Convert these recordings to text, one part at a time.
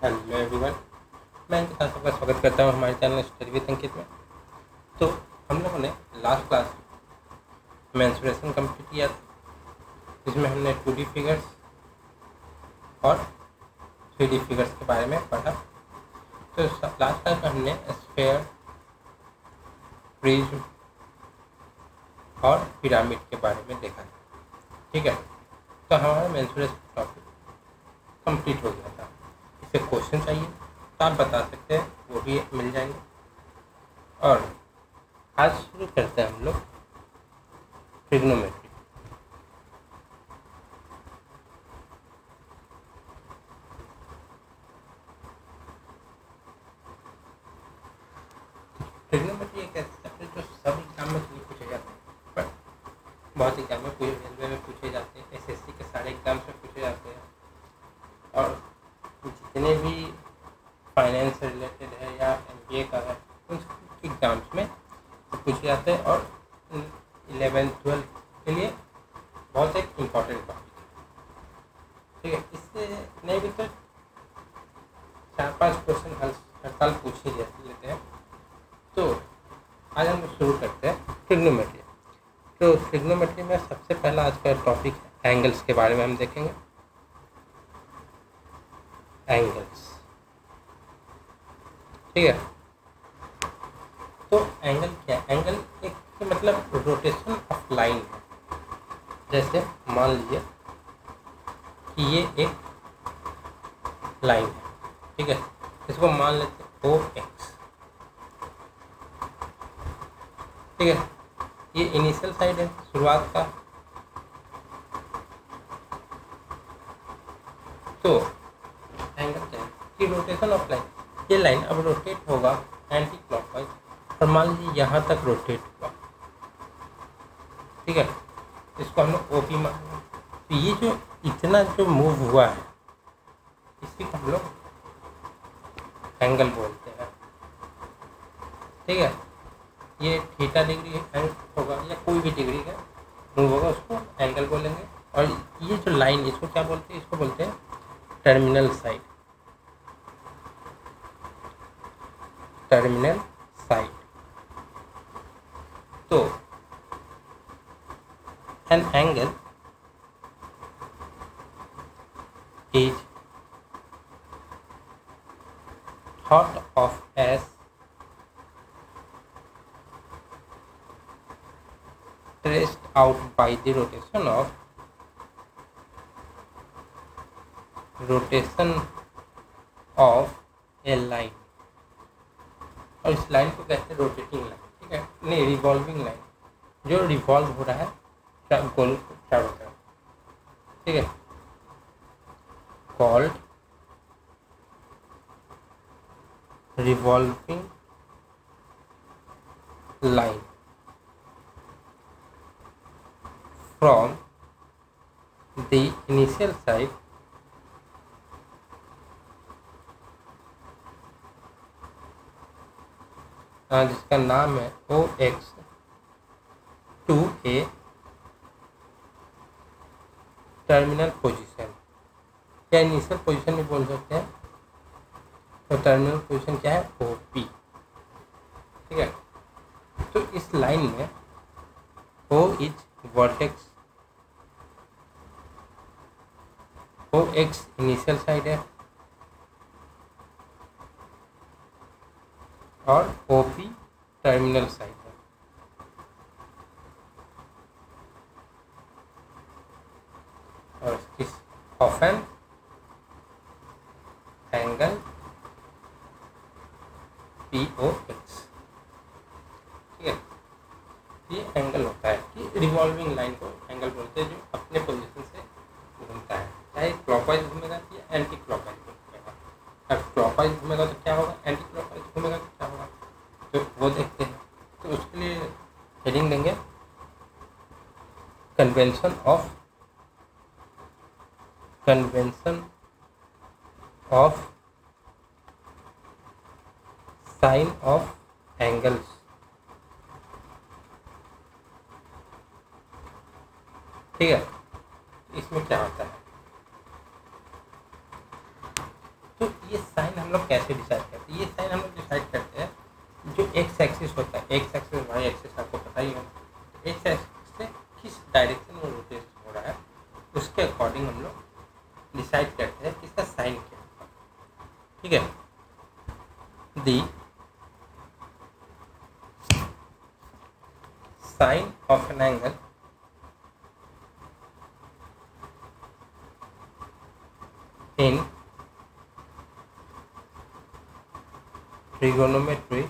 Hello everyone. मैं अंकित आप सबका स्वागत करता हूँ हमारे चैनल स्टडी विद अंकित में। तो हम लोगों ने लास्ट क्लास मेंस्ट्रुएशन कंप्लीट किया था, जिसमें हमने 2D फिगर्स और 3D फिगर्स के बारे में पढ़ा। तो लास्ट क्लास में हमने स्फीयर, प्रिज्म और पिरामिड के बारे में देखा था। ठीक है, तो हमारा मेंस्ट्रुएशन टॉपिक कंप्लीट हो गया था। इससे क्वेश्चन चाहिए तो आप बता सकते हैं, वो भी मिल जाएंगे। और आज शुरू करते हैं हम लोग ट्रिग्नोमेट्री। ट्रिग्नोमेट्री एक ऐसा चैप्टर जो सब एग्जाम में पूछे जाते हैं, बट बहुत एग्जाम में रेलवे में पूछे जाते हैं, एसएससी के सारे एग्जाम्स में पूछे जाते हैं, और जितने भी फाइनेंस से रिलेटेड है या एमबीए का है उन एग्जाम्स में पूछे जाते हैं। और 11th-12th के लिए बहुत एक इम्पॉर्टेंट टॉपिक है। ठीक है, इससे नहीं भी तो 4-5 क्वेश्चन हर साल पूछ ही लेते हैं। तो आज हम शुरू करते हैं ट्रिग्नोमेट्री। तो ट्रिग्नोमेट्री में सबसे पहला आज का टॉपिक है एंगल्स के बारे में हम देखेंगे। एंगल्स, ठीक है। तो एंगल क्या है? एंगल एक मतलब रोटेशन ऑफ लाइन है। जैसे मान लीजिए कि ये एक लाइन है, ठीक है, इसको मान लेते हैं OX, ठीक है। ये इनिशियल साइड है, शुरुआत का। तो एंगल क्या है कि रोटेशन ऑफ लाइन। ये लाइन अब रोटेट होगा एंटी क्लॉकवाइज, और मान लीजिए यहाँ तक रोटेट हुआ, ठीक है, इसको हम लोग OP मान। तो ये जो इतना जो मूव हुआ है इसी को हम लोग एंगल बोलते हैं, ठीक है। ये थीटा डिग्री होगा या कोई भी डिग्री का मूव होगा, उसको एंगल बोलेंगे। और ये जो लाइन, इसको क्या बोलते हैं? इसको बोलते हैं टर्मिनल साइड। Terminal side. तो an angle is thought of as traced out by the rotation of a line। और इस लाइन को कहते हैं रोटेटिंग लाइन, ठीक है, नहीं रिवॉल्विंग लाइन, जो रिवॉल्व हो रहा है गोल चारों तरफ, ठीक है, called revolving line from the initial side जिसका नाम है OX to a terminal position, या इनिशियल पोजीशन भी बोल सकते हैं। तो टर्मिनल पोजीशन क्या है? OP, ठीक है। तो इस लाइन में O is vertex, OX initial side है और OP टर्मिनल साइड है। और इस ऑफन एंगल POX, ठीक है। ये एंगल होता है कि रिवॉल्विंग लाइन को एंगल बोलते हैं, जो अपने पोजीशन से घूमता है, चाहे क्लॉकवाइज घूमेगा या एंटी क्लॉकवाइज घूमेगा। अब क्लॉकवाइज घूमेगा तो क्या होगा, एंटी क्लॉकवाइज घूमेगा तो क्या होगा, तो वो देखते हैं। तो उसके लिए हेडिंग देंगे convention of sine of angles, ठीक है। इसमें क्या होता है? तो ये साइन हम लोग कैसे डिसाइड करते हैं? ये साइन हम लोग डिसाइड करते हैं जो एक्स एक्सिस होता है, एक्स एक्सिस वाई एक्सिस आपको पता ही होगा। एक्स एक्सिस से किस डायरेक्शन में रोटेट हो रहा है उसके अकॉर्डिंग हम लोग डिसाइड करते हैं कि इसका साइन क्या होगा। ठीक है, the sine of an angle in trigonometry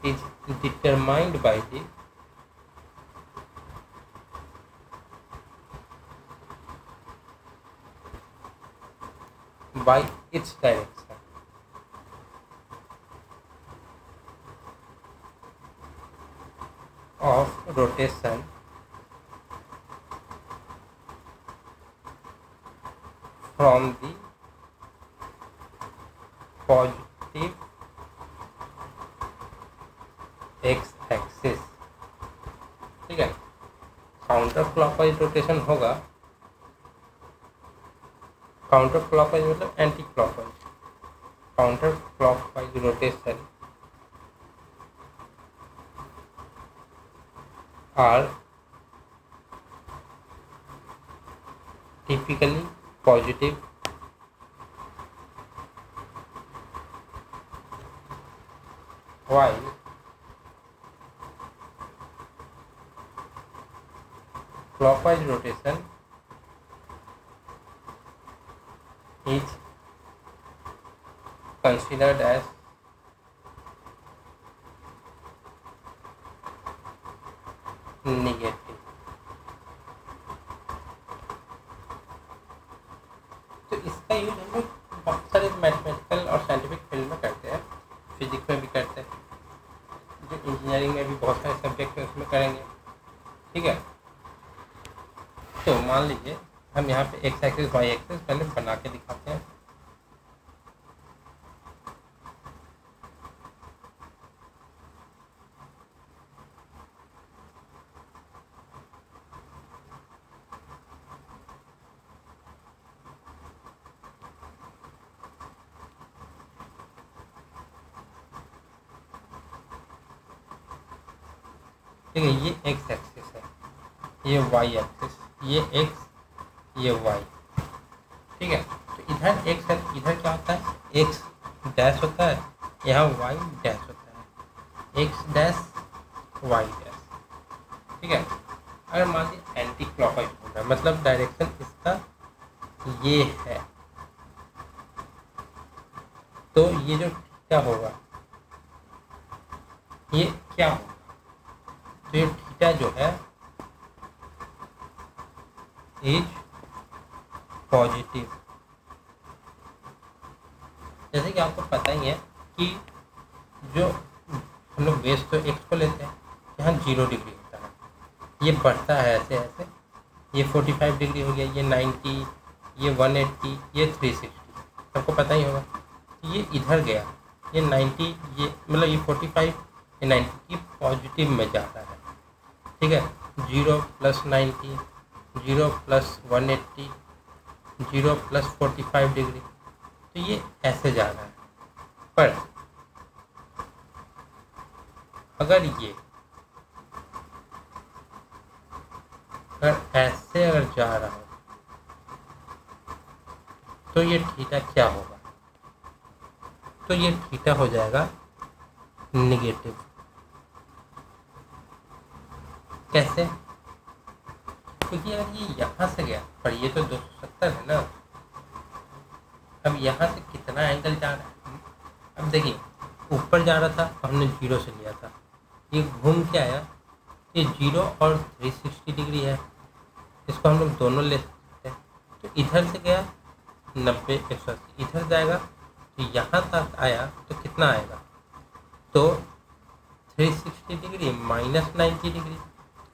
is determined by the by its direction. Of rotation from the positive x axis। ठीक है, काउंटर क्लॉकवाइज रोटेशन होगा। काउंटर क्लॉकवाइज मतलब anti clockwise. Counter clockwise rotation are typically positive while clockwise rotation is considered as negative। तो इसका use हम लोग बहुत सारे मैथमेटिकल और साइंटिफिक फील्ड में करते हैं, फिजिक्स में भी करते हैं, जो इंजीनियरिंग में भी बहुत सारे सब्जेक्ट हैं उसमें करेंगे। ठीक है, तो मान लीजिए हम यहाँ पे एक्स एक्सिस वाई एक्सिस पहले बना के दिखाते हैं। ठीक है, ये एक्स एक्सिस है, ये वाई एक्सिस, ये एक्स, ये वाई। ठीक है, तो इधर एक्स है, इधर क्या होता है, एक्स डैश होता है, यहाँ वाई डैश होता है, एक्स डैश वाई डैश। ठीक है, अगर मान लीजिए एंटी क्लॉकवाइज हो रहा है मतलब डायरेक्शन इसका ये है, तो ये जो क्या होगा, ये क्या होगा, तो ये थीटा जो है इज पॉजिटिव। जैसे कि आपको पता ही है कि जो हम लोग बेस तो एक्स को लेते हैं, यहाँ 0 डिग्री होता है, ये बढ़ता है ऐसे ऐसे, ये 45 डिग्री हो गया, ये 90, ये 180, ये 360, सबको पता ही होगा। ये इधर गया, ये 90, ये मतलब ये 45, ये 90 की पॉजिटिव में जा रहा है। ठीक है, 0 + 90, 0 + 180, 0 + 45 डिग्री, तो ये ऐसे जा रहा है। पर अगर ये ऐसे अगर जा रहा हो तो ये थीटा क्या होगा, तो ये थीटा हो जाएगा नेगेटिव। कैसे? क्योंकि अगर ये यहाँ से गया, पर ये तो 270 है ना, अब यहाँ से कितना एंगल जा रहा है, अब देखिए ऊपर जा रहा था, हमने 0 से लिया था, ये घूम के आया, ये 0 और 360 डिग्री है, इसको हम लोग दोनों ले सकते हैं। तो इधर से गया 90, 180, इधर जाएगा तो यहाँ तक आया तो कितना आएगा, तो 360 डिग्री माइनस 90 डिग्री,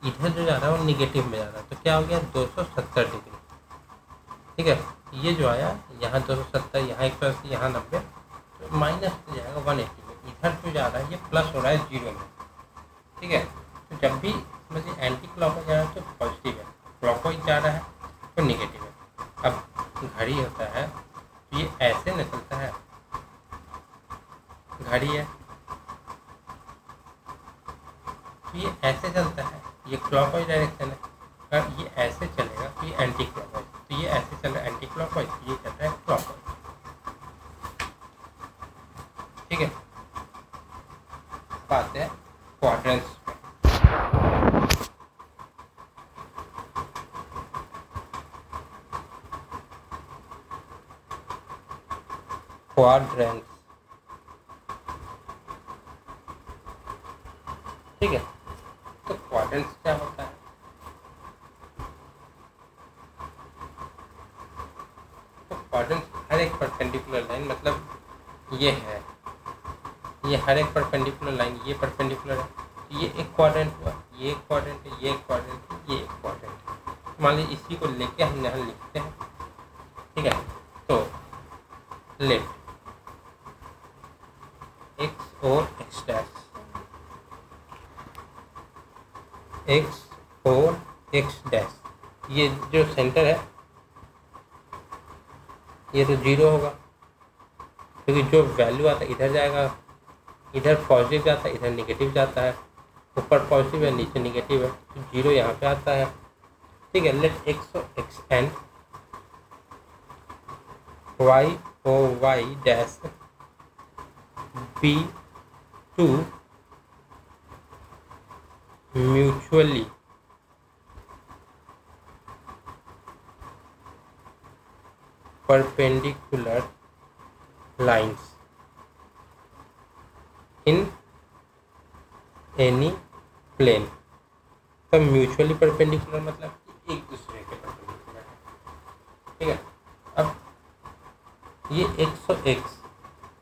इधर जो जा रहा है वो निगेटिव में जा रहा है, तो क्या हो गया 270 डिग्री। ठीक है, ये जो आया यहाँ 270, यहाँ 180, यहाँ 90, तो माइनस हो जाएगा 180 में, इधर जो जा रहा है ये प्लस हो रहा है 0 में। ठीक है, तो जब भी मतलब एंटी क्लॉकवाइज जा रहा है तो पॉजिटिव है, क्लॉकवाइज जा रहा है तो निगेटिव है। अब घड़ी होता है तो ये ऐसे न चलता है, घड़ी है तो ये ऐसे चलता है, ये क्लॉकवाइज डायरेक्शन है। अगर ये ऐसे चलेगा तो ये एंटी क्लॉकवाइज, तो ये ऐसे चल रहा है एंटी क्लॉकवाइज, ये चल रहा है क्लॉकवाइज। ठीक है, बात है क्वाड्रेंट्स पे। क्वाड्रेंट्स, ठीक है, तो क्वाड्रेंट्स क्या होता है? तो क्वाड्रेंट्स हर एक परपेंडिकुलर लाइन, मतलब ये है, ये हर एक परपेंडिकुलर लाइन, ये परपेंडिकुलर है तो ये एक क्वाड्रेंट हुआ, ये एक क्वाड्रेंट है, ये एक क्वाड्रेंट है, ये एक क्वाड्रेंट है। मान लीजिए इसी को लेके हम यहाँ लिखते हैं। ठीक है, तो लेट एक्स और एक्स डैश, एक्स और एक्स डैश, ये जो सेंटर है ये तो 0 होगा, क्योंकि जो वैल्यू आता है इधर जाएगा, इधर पॉजिटिव जाता है, इधर नेगेटिव जाता है, ऊपर पॉजिटिव है नीचे नेगेटिव है, तो 0 यहाँ पे आता है। ठीक है, लेट एक्स और x and y O Y dash be two mutually perpendicular lines in any plane. तो म्यूचुअली परपेंडिकुलर मतलब कि एक दूसरे के परपेंडिकुलर है। ठीक है, अब ये एक्स और एक्स,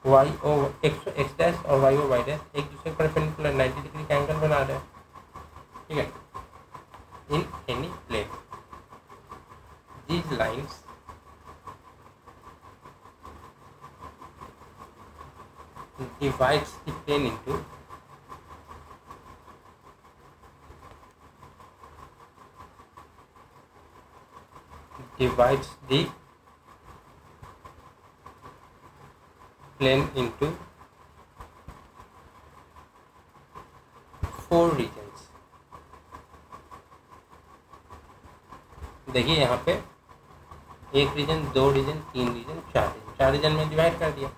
वाई और एक्स और एक्स डैश और वाई और वाई डैश एक दूसरे के परपेंडिकुलर 90 डिग्री का एंगल बना रहे हैं। ठीक है, in any plane these lines divides the plane into four regions। देखिए यहाँ पे एक region, 2 region, 3 region, 4 region, 4 region में डिवाइड कर दिया।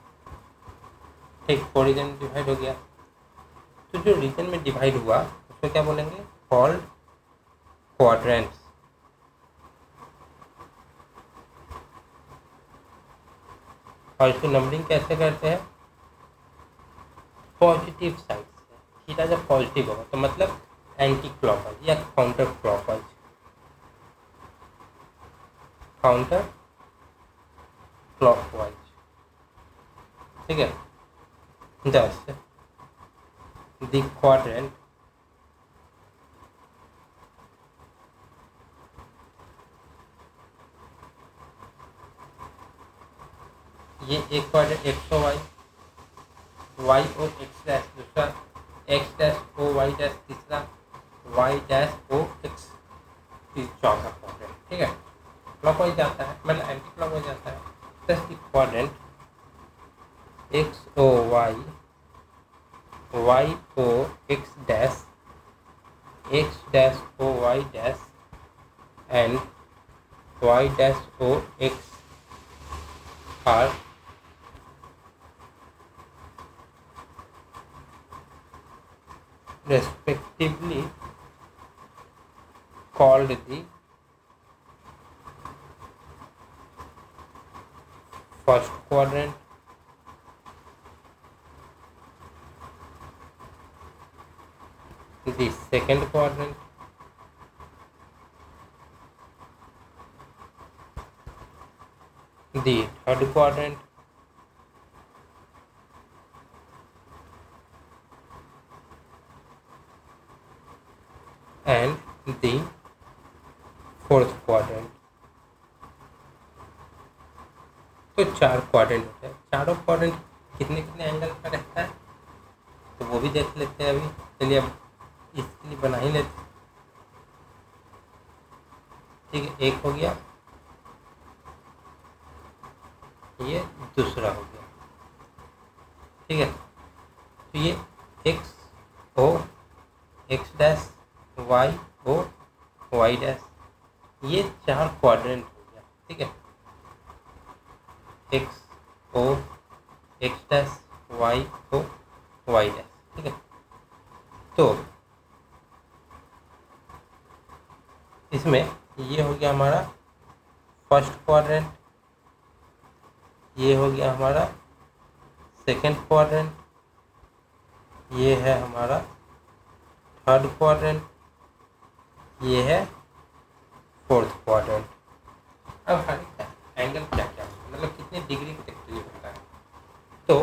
ठीक, 4 रीजन में डिवाइड हो गया। तो जो रीजन में डिवाइड हुआ उसको क्या बोलेंगे? Called quadrants. और इसकी नंबरिंग कैसे करते हैं? पॉजिटिव साइड से। थीटा जब पॉजिटिव होगा तो मतलब एंटी क्लॉकवाइज या काउंटर क्लॉकवाइज, काउंटर क्लॉकवाइज। ठीक है, thus the quadrant ये एक quadrant x O Y, Y O x dash दूसरा, X dash O Y dash तीसरा, वाई डैश ओ एक्स चौथा क्वाड्रेंट। ठीक है, क्लॉकवाइज जाता है मतलब एंटी क्लॉकवाइज जाता है। Thus the quadrant x O Y, Y O x dash, x dash O Y dash and y dash O x are respectively called the first quadrant, the second quadrant, the third quadrant, and the fourth quadrant। तो 4 quadrant होते हैं। चारों quadrant कितने कितने angle का रहता है तो वो भी देख लेते हैं अभी। चलिए अब इसके लिए बना ही लेते हैं। ठीक है, एक हो गया, ये दूसरा हो गया, ठीक है। तो ये X O x dash, Y O Y dash, ये 4 क्वाड्रेंट हो गया, ठीक है। X O x dash, Y O Y dash, ठीक है। तो इसमें ये हो गया हमारा फर्स्ट क्वाड्रेंट, ये हो गया हमारा सेकंड क्वाड्रेंट, ये है हमारा थर्ड क्वाड्रेंट, ये है फोर्थ क्वाड्रेंट। अब हर एक एंगल क्या क्या मतलब कितने डिग्री को देखते हुए होता है। तो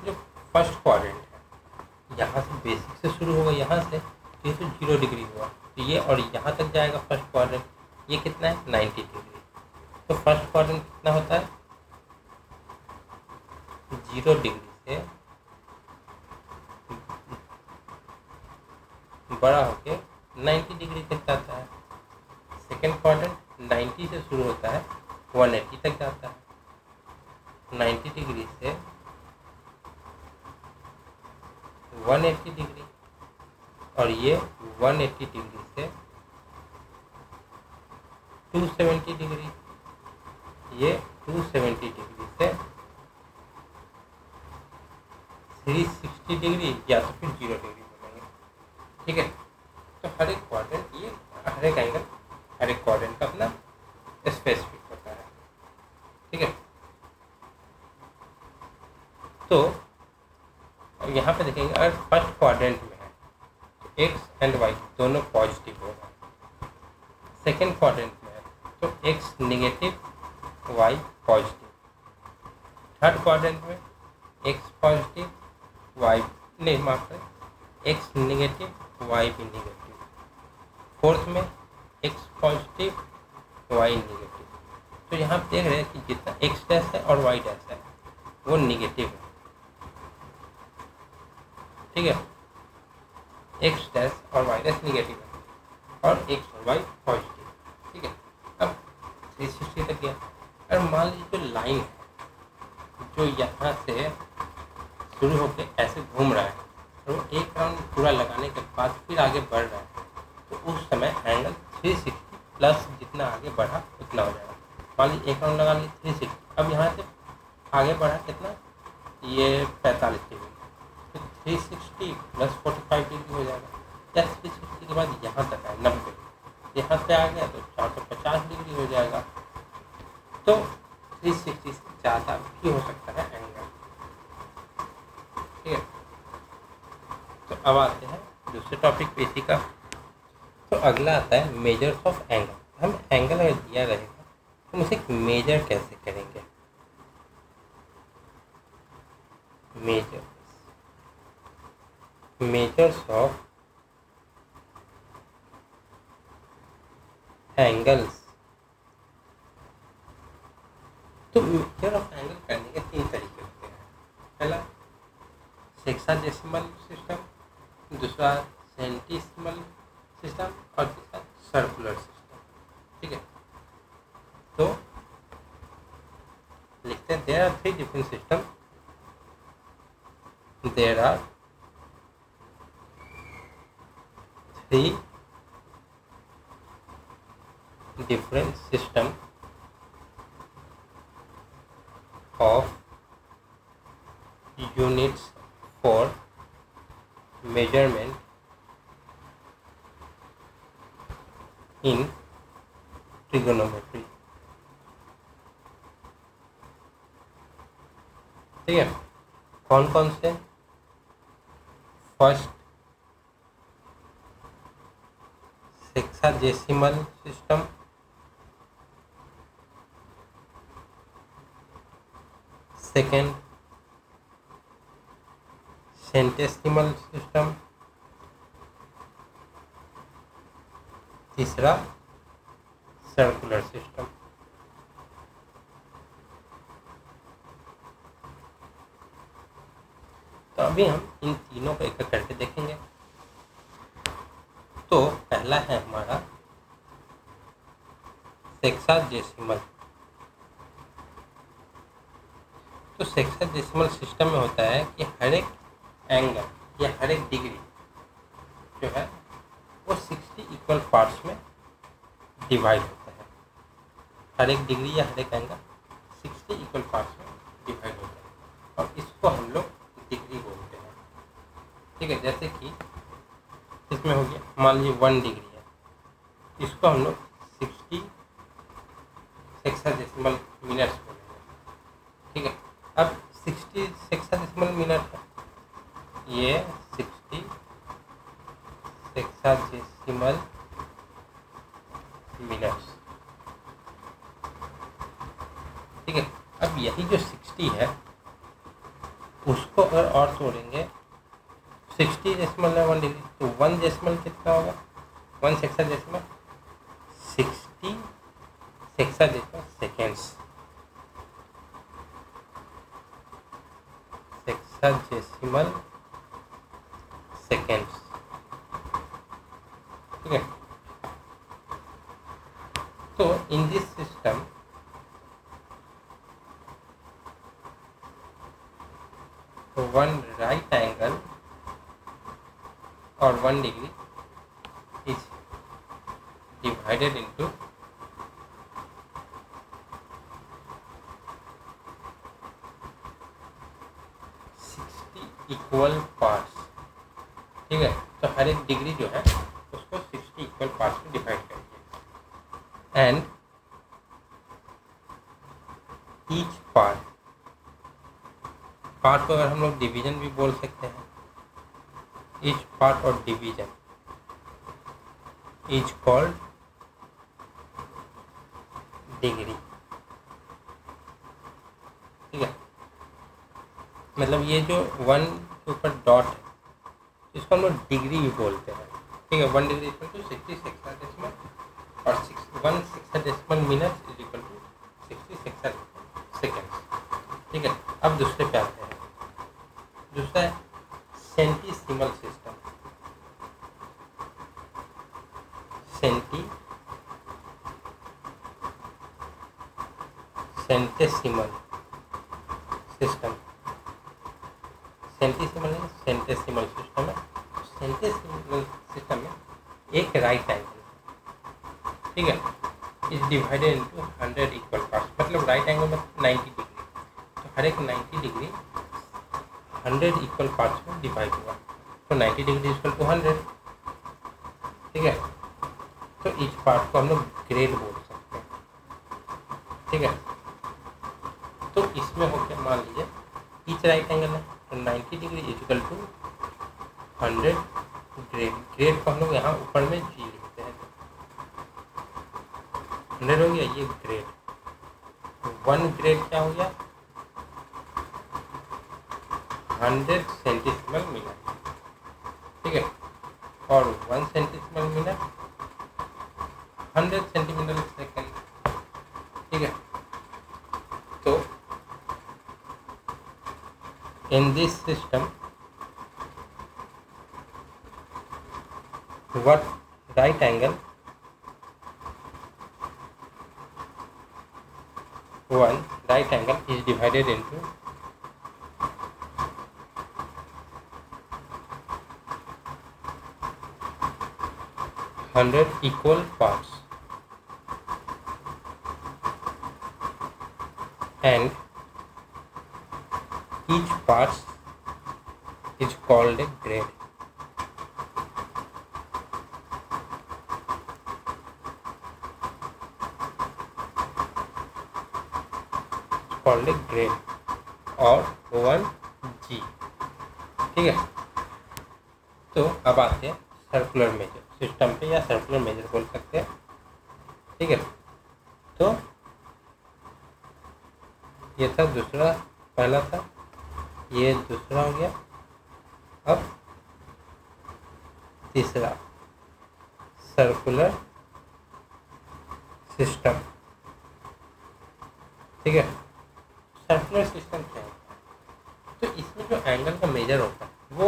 जो फर्स्ट क्वाड्रेंट है, यहाँ से बेसिक से शुरू होगा, यहाँ से ये तो 0 डिग्री हुआ, तो ये और यहाँ तक जाएगा फर्स्ट क्वाड्रेंट, ये कितना है 90 डिग्री। तो फर्स्ट क्वाड्रेंट कितना होता है 0 डिग्री से बड़ा होके 90 डिग्री तक जाता है। सेकेंड क्वाड्रेंट 90 से शुरू होता है 180 तक जाता है। 90 डिग्री से 180 डिग्री, और ये 180 डिग्री से 270 डिग्री, ये 270 डिग्री से 360 डिग्री या तो फिर 0 डिग्री बोलेंगे, ठीक है। तो हर एक क्वाड्रेंट, ये हर एक एंगल हर एक क्वाड्रेंट का अपना स्पेसिफिक होता है, ठीक है। तो अब यहाँ पे देखेंगे, अगर फर्स्ट क्वाड्रेंट में है तो एक्स एंड वाई दोनों पॉजिटिव होगा। सेकेंड क्वाड्रेंट में है तो x negative, y positive. Third quadrant में एक्स पॉजिटिव, वाई नहीं, माफ करें, एक्स निगेटिव, वाई भी निगेटिव। फोर्थ में एक्स पॉजिटिव, वाई निगेटिव। तो यहाँ पे देख रहे हैं कि जितना एक्स डैश है और वाई डैश है वो निगेटिव है, ठीक है। एक्स डैश और वाई डैश निगेटिव है और एक्स और वाई पॉजिटिव, ठीक है। अब 360 तक गया। और मान लीजिए जो लाइन है जो यहाँ से शुरू होकर ऐसे घूम रहा है और वो एक राउंड पूरा लगाने के बाद फिर आगे बढ़ रहा है, तो उस समय एंगल 360 प्लस जितना आगे बढ़ा उतना हो जाएगा। मान लीजिए एक राउंड लगा ली 360, अब यहाँ से आगे बढ़ा कितना, ये 45 डिग्री, तो 360 प्लस 45 डिग्री हो जाएगा। या 360 के बाद यहाँ तक है 90, यहाँ से आ गया तो 450 डिग्री हो जाएगा। तो 360 से ज़्यादा भी हो सकता है एंगल, ठीक है। तो अब आते हैं दूसरे टॉपिक पे इसी का। तो अगला आता है मेजर्स ऑफ एंगल। हम एंगल अगर दिया रहेगा तो हम उसे मेजर कैसे करेंगे। Measures of angles. तो मेजर ऑफ एंगल करने के 3 तरीके होते हैं। पहला हेक्साडेसिमल सिस्टम, दूसरा सेंटिसिमल सिस्टम और तीसरा सर्कुलर सिस्टम, ठीक है। तो लिखते हैं there are 3 different system, there are 3 different system of units for measurement in trigonometry, ठीक है। कौन कौन से? First hexadecimal system, second centesimal system, तीसरा सर्कुलर सिस्टम। तो अभी हम इन तीनों को एक एक करके देखेंगे। तो पहला है हमारा सेक्साडेसिमल। तो सेक्साडेसिमल सिस्टम में होता है कि हर एक एंगल या हर एक डिग्री जो है वो 60 इक्वल पार्ट्स में डिवाइड होता है। हर एक डिग्री या हर एक एंगल 60 इक्वल पार्ट्स में डिवाइड होता है और इसको हम लोग डिग्री बोलते हैं। ठीक है, जैसे कि इसमें हो गया मान लीजिए 1 डिग्री है, इसको हम लोग 60 सेक्साडेसिमल मिनट्स बोलेंगे। ठीक है, अब 60 सेक्साडेसिमल मिनट है, ये 60 सेक्साडेसिमल मिनट्स। ठीक है, अब यही जो 60 है उसको अगर और तोड़ेंगे 60 डेसिमल है 1 डिग्री, तो 1 डेसिमल कितना होगा, 1 sexagesimal 60 sexadecimal seconds. Sexagesimal seconds. ठीक है, तो in this system one right angle or 1 degree is divided into 60 equal parts। ठीक है, तो हर एक डिग्री जो है उसको 60 इक्वल पार्ट्स में डिवाइड करेंगे एंड ईच पार्ट को अगर हम लोग डिवीजन भी बोल सकते हैं। ईच पार्ट और डिवीजन इज कॉल्ड डिग्री। ठीक है, मतलब ये जो 1 के ऊपर डॉट है इसको हम लोग डिग्री भी बोलते हैं। ठीक है, 1 डिग्री इक्वल टू 60 सेक्साडेसिमल और 1 sexadecimal minute is equal to 60 sexadecimal seconds. ठीक है, अब दूसरे पे आते हैं। दूसरा है centesimal system. Centesimal system. Centesimal है, सेंटेसिमल सिस्टम है। सेंटेसिमल सिस्टम में एक राइट एंगल, ठीक है, is divided into 100 equal parts. मतलब राइट एंगल में 90 डिग्री, तो हर एक 90 डिग्री 100 इक्वल पार्ट्स में डिवाइड हुआ, तो 90 डिग्री इक्वल टू 100। ठीक है, तो ईच पार्ट को हम लोग ग्रेड बोल सकते हैं। ठीक है, तो इसमें हो गया मान लीजिए ईच राइट एंगल है तो 90 degree equal to 100 grade. Grade को हम लोग यहाँ ऊपर में जी लिखते हैं। 100 हो गया, ये ग्रेड। 1 ग्रेड क्या हो गया, 100 सेंटीसिमल मिनट। ठीक है, और 1 सेंटीसिमल मिनट 100 सेंटीमीटर सेकेंड। ठीक है, तो in this system what right angle 1 right angle is divided into 100 equal parts and each part is called a grade. Called a grade और 1G। ठीक है, तो अब आते हैं सर्कुलर मेजर सिस्टम पे, या सर्कुलर मेजर बोल सकते हैं। ठीक है, तो ये था दूसरा, पहला था ये, दूसरा हो गया। अब तीसरा सर्कुलर सिस्टम। ठीक है, सर्कुलर सिस्टम क्या होता है, तो इसमें जो एंगल का मेजर होता है वो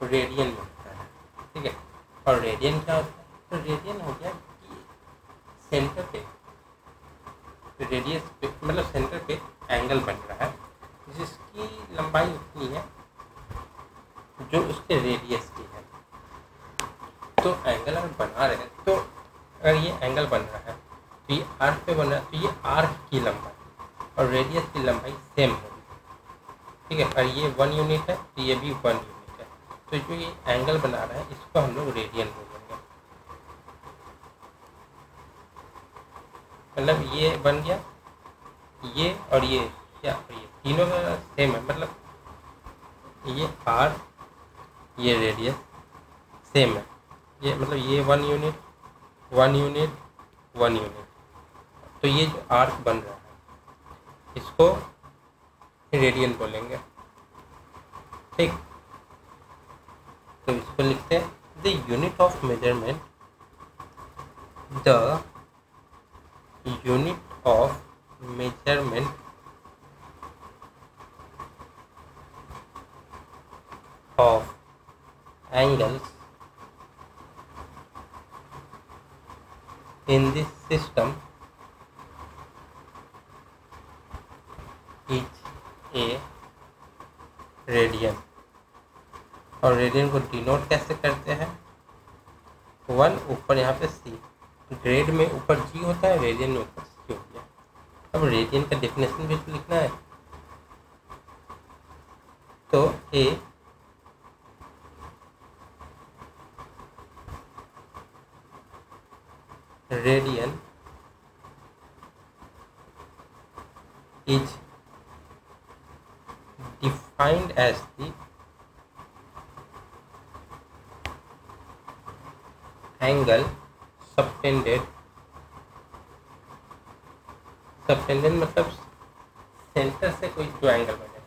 रेडियन में होता है। ठीक है, और रेडियन क्या होता है? तो रेडियन हो गया कि सेंटर पे, रेडियस पे मतलब सेंटर पे एंगल बन रहा है जिसकी लंबाई उतनी है जो उसके रेडियस की है। तो एंगल अगर बना रहे हैं, तो अगर ये एंगल बन रहा है तो ये आर्क पे बन रहा है, तो ये आर्क की लंबाई और रेडियस की लंबाई सेम होगी, ठीक है। और ये 1 यूनिट है तो ये भी 1 यूनिट है। तो जो ये एंगल बना रहा है इसको हम लोग रेडियन बोलेंगे। मतलब ये बन गया, ये और ये क्या, ये तीनों का सेम है, मतलब ये आर्क, ये रेडियस सेम है। ये मतलब ये 1 यूनिट 1 यूनिट 1 यूनिट। तो ये जो आर्क बन रहा है इसको रेडियन बोलेंगे, ठीक। तो इसको लिखते हैं the unit of measurement, the unit of measurement of angles in this system is a radian. और रेडियन को डिनोट कैसे करते हैं? 1 ऊपर यहाँ पे सी, ग्रेड में ऊपर जी होता है, रेडियन में ऊपर सी हो गया। अब रेडियन का डेफिनेशन भी तो लिखना है। तो a radian is defined as the angle subtended मतलब सेंटर से कोई जो एंगल बने,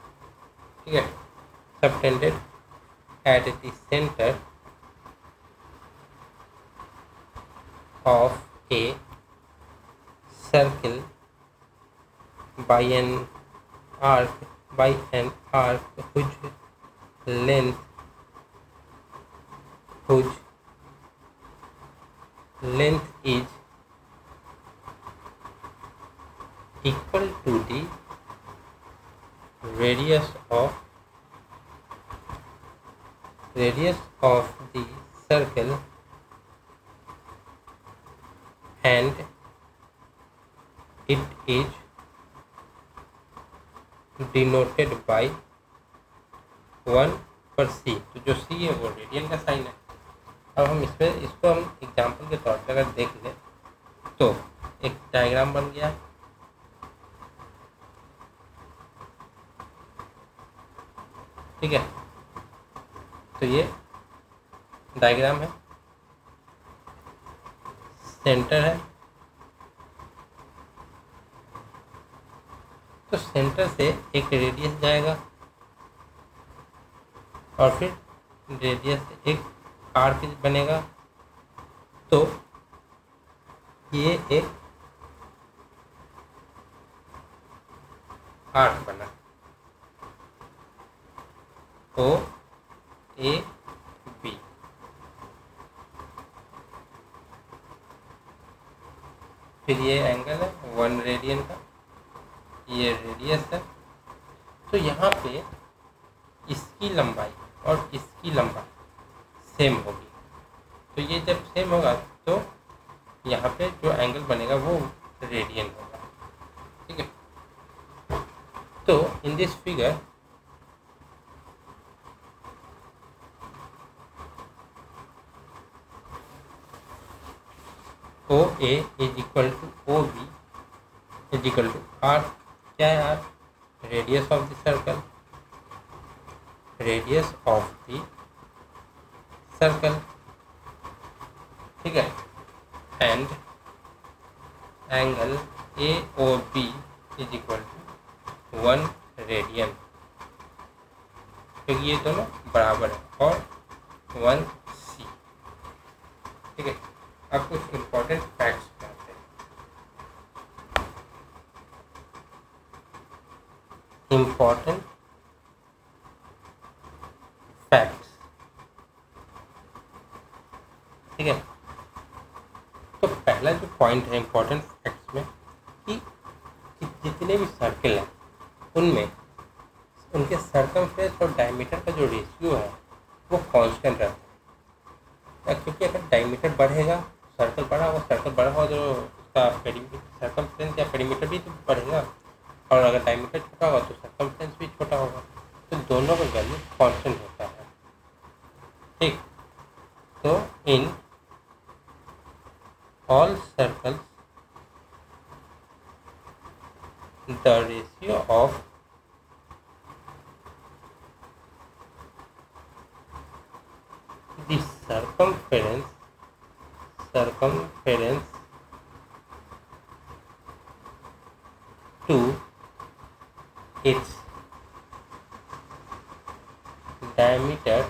ठीक है, subtended at the center of a circle by an arc whose length is equal to the radius of the circle and it is denoted by 1 पर सी। तो जो सी है वो रेडियन का साइन है। अब हम इसको हम एग्जांपल के तौर पर अगर देख लें तो एक डायग्राम बन गया, ठीक है। तो ये डायग्राम है, सेंटर है, तो सेंटर से एक रेडियस जाएगा और फिर रेडियस से एक आर्क बनेगा। तो ये एक आर्क बना ओ ए बी। फिर ये एंगल है 1 रेडियन का, ये रेडियस है। तो यहाँ पे इसकी लंबाई और इसकी लंबाई सेम होगी। तो ये जब सेम होगा तो यहाँ पे जो एंगल बनेगा वो रेडियन होगा, ठीक है। तो in this figure O A is equal to O B is equal to r. क्या है r? Radius of the circle, radius of the circle, ठीक है। And angle A O B is equal to 1 radian, क्योंकि ये दोनों बराबर है, और 1 सी, ठीक है। अब कुछ इम्पोर्टेंट फैक्ट्स बताते हैं। इम्पोर्टेंट फैक्ट्स, ठीक है। तो पहला जो पॉइंट है इम्पोर्टेंट फैक्ट्स में कि जितने भी सर्कल हैं उनमें उनके सर्कमफ्रेंस और डायमीटर का जो रेशियो है वो कांस्टेंट रहता है, क्योंकि अगर डायमीटर बढ़ेगा सर्कल बड़ा होगा जो उसका सर्कमफ्रेंस या पेरीमीटर भी तो बढ़ेगा, और अगर डायमीटर छोटा होगा तो सर्कमफ्रेंस भी छोटा होगा, तो दोनों का वैल्यू कांस्टेंट होता है। ठीक, तो in all circles the ratio of the circumference to its diameter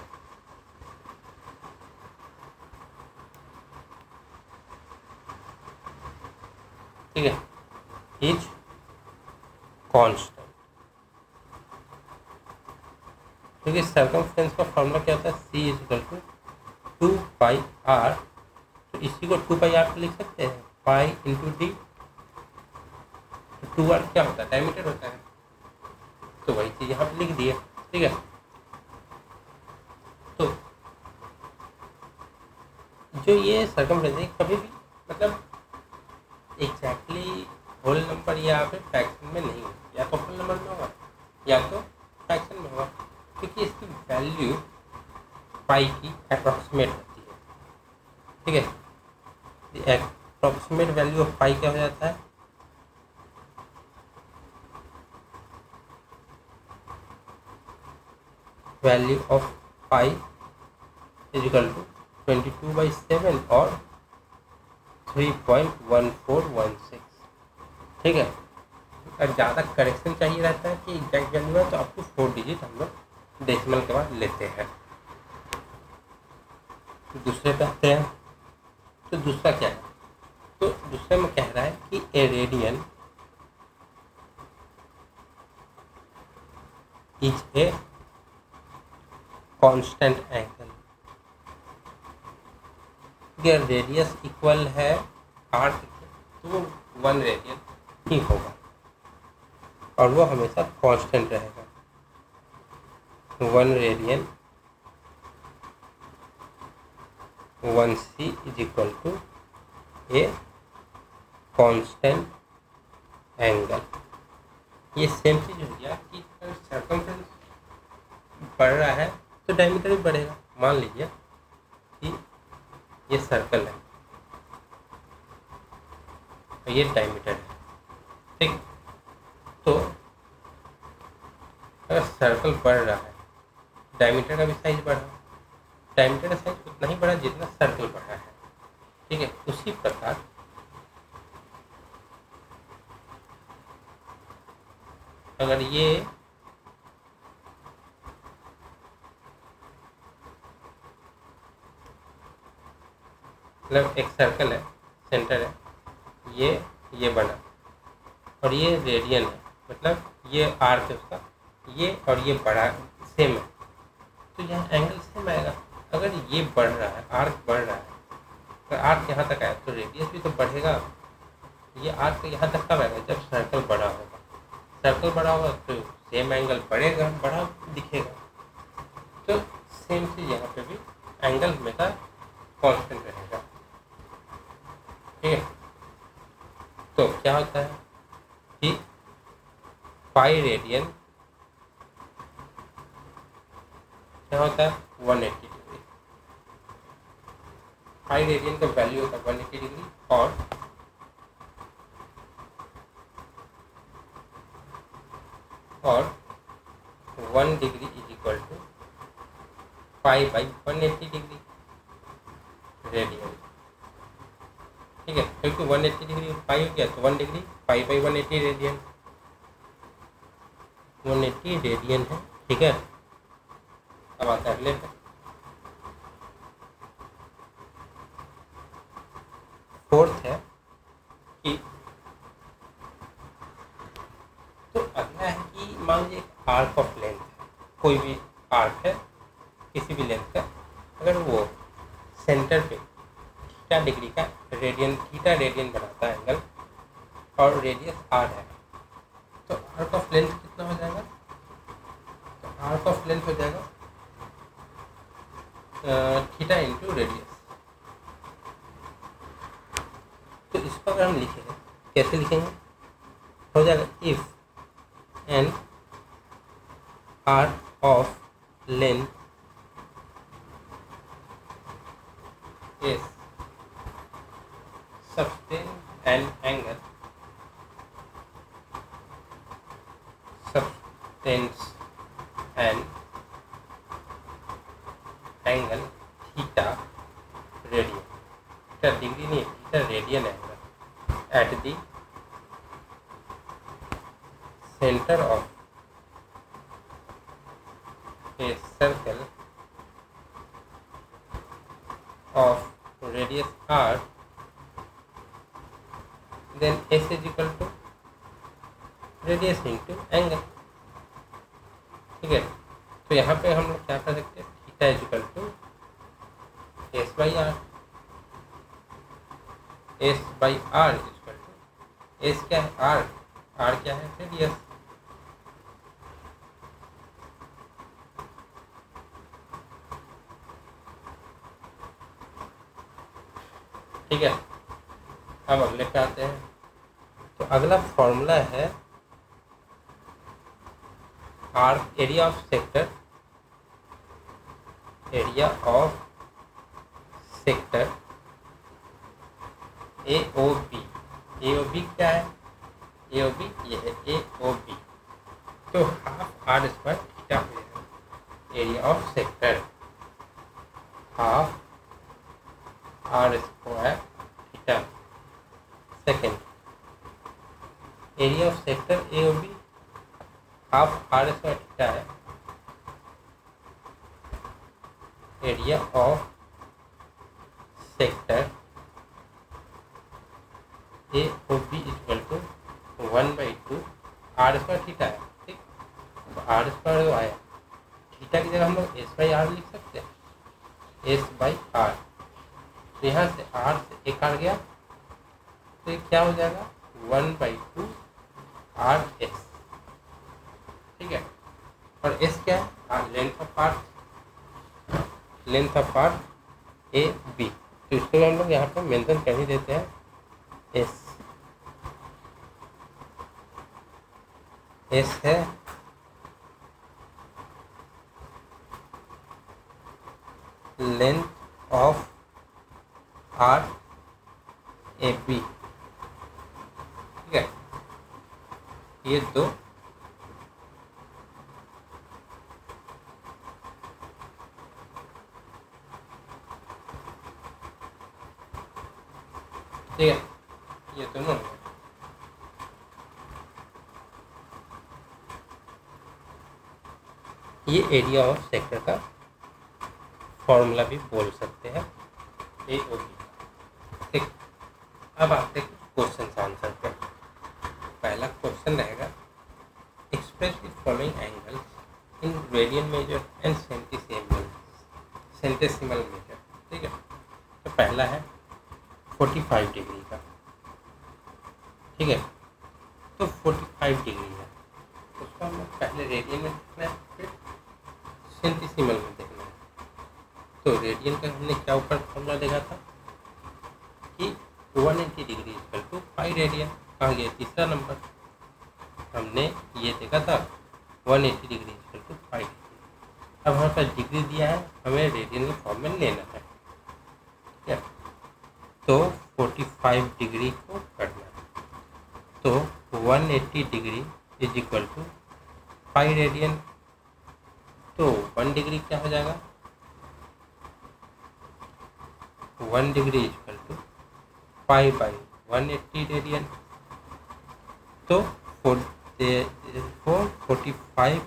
ठीक है इज कांस्टेंट। क्योंकि सर्कमफ्रेंस का फॉर्मूला क्या होता है, C = 2πr, तो इसी को 2πr को लिख सकते हैं पाई इंटू डी। 2r क्या होता है, डायमीटर होता है, तो वही चीज़ यहाँ पे लिख दिए। ठीक है, तो जो ये सर्कमफ्रेंस है कभी भी मतलब एग्जैक्टली होल नंबर या फिर फ्रैक्शन में नहीं होगा, या तो होल नंबर में होगा या तो फ्रैक्शन में होगा, क्योंकि इसकी वैल्यू पाई की अप्रॉक्सीमेट होती है। ठीक है, अप्रॉक्सीमेट वैल्यू ऑफ पाई क्या हो जाता है, वैल्यू ऑफ पाई = 22/7 और 3.1416। ठीक है, अगर ज़्यादा करेक्शन चाहिए रहता है कि एग्जैक्ट वैल्यू है तो आपको 4 डिजिट हम लोग डेसिमल के बाद लेते हैं। दूसरे पे आते हैं, तो दूसरा क्या है, तो दूसरे में कह रहा है कि a radian is a constant angle. अगर रेडियस इक्वल है आर्क के तो 1 रेडियन ही होगा और वो हमेशा कांस्टेंट रहेगा। 1 रेडियन 1c = ए कांस्टेंट एंगल। ये सेम चीज हो गया कि अगर सर्कमफ्रेंस बढ़ रहा है तो डायमीटर भी बढ़ेगा। मान लीजिए कि ये सर्कल है और ये डायमीटर है। ठीक, तो अगर सर्कल बढ़ रहा है डायमीटर का भी साइज बढ़ा, डायमीटर का साइज उतना ही बढ़ा जितना सर्कल बढ़ा है। ठीक है, उसी प्रकार अगर ये मतलब एक सर्कल है, सेंटर है, ये बना और ये रेडियन है, मतलब ये आर्क है उसका, ये और ये बड़ा सेम है, तो यहाँ एंगल सेम आएगा। अगर ये बढ़ रहा है, आर्क बढ़ रहा है, अगर आर्क यहाँ तक आया तो रेडियस भी तो बढ़ेगा। ये आर्क यहाँ तक कब आएगा, जब सर्कल बड़ा होगा। सर्कल बड़ा होगा तो सेम एंगल बढ़ेगा, बड़ा दिखेगा। तो सेम चीज़ यहाँ पे भी एंगल हमेशा कांस्टेंट रहेगा। ठीक है, तो क्या होता है कि पाई रेडियन क्या होता है 180 डिग्री। पाई रेडियन का वैल्यू होता है 180 डिग्री और और 1 डिग्री = π/180 डिग्री रेडियन। ठीक है, क्योंकि 180 डिग्री पाई हो गया तो 1 डिग्री π/180 रेडियन, 180 रेडियन है। ठीक है, अब आता है अगले पे। फोर्थ है कि तो अगला है कि मान लीजिए आर्क ऑफ लेंथ है, कोई भी आर्क है किसी भी लेंथ का, अगर वो सेंटर पे थीटा डिग्री का रेडियन, थीटा रेडियन बनाता है एंगल, और रेडियस आर है। तो आर्क ऑफ लेंथ कितना हो जाएगा? तो आर्क ऑफ लेंथ हो जाएगा थीटा इंटू रेडियस। तो इसको अगर हम लिखेंगे, कैसे लिखेंगे? हो जाएगा if an arc of length is subtend an angle subtends an angle theta radian, theta degree नहीं, theta radian angle at the center of a circle of radius r, then s is equal to radius into angle. ठीक है, तो यहाँ पे हम लोग क्या कर सकते हैं? Theta is equal to s by r. S by r is equal to, s क्या है? आर, आर क्या है? रेडियस। ठीक है, अब अगले पे आते हैं। तो अगला फॉर्मूला है arc area of sector, area of sector A O B. A O B क्या है? ए ओ बी ये है ए ओ बी। तो हाफ आर स्क्वायर थीटा हो जाएगा area of sector, half R square theta. Second, area of sector A O B half R square theta है, area of sector A O B equal to 1/2 R square theta है। ठीक, तो are square जो आया, theta की जगह हम लोग एस बाई आर लिख सकते हैं, एस बाई आर। तो यहाँ से आर से एक आर गया, तो ये क्या हो जाएगा? 1/2 आर एस। ठीक है, और एस क्या है? Length of part, length of part A B. तो इसको हम लोग यहाँ पे मेंशन कर ही देते हैं, एस। एस है length of r A B. ठीक है, ये दो ठीक है, ये दोनों ये एरिया ऑफ सेक्टर का फॉर्मूला भी बोल सकते हैं, ए ओ बी। ठीक, अब आते हैं क्वेश्चन आंसर पे। पहला क्वेश्चन रहेगा, express the following angles in radian measure and centesimal measure. ठीक है, तो पहला है 45 डिग्री का। ठीक है, तो 45 डिग्री है, उसको हम पहले रेडियन में देखना है, फिर सेंटीसीमल में देखना है। तो रेडियन का हमने क्या ऊपर फॉर्मूला देखा था कि 180 डिग्री इक्वल टू 5 रेडियन। कहाँ गया तीसरा नंबर? हमने ये देखा था 180 डिग्री इक्वल टू 5 डिग्री। अब हमारे पास डिग्री दिया है, हमें रेडियन के फॉर्म में लेना है। ठीक है, तो 45 डिग्री को करना है, तो 180 degree is equal to 5 radian. तो 1 डिग्री क्या हो जाएगा? 1 डिग्री इक्वल टू 5/180 रेडियन। तो 45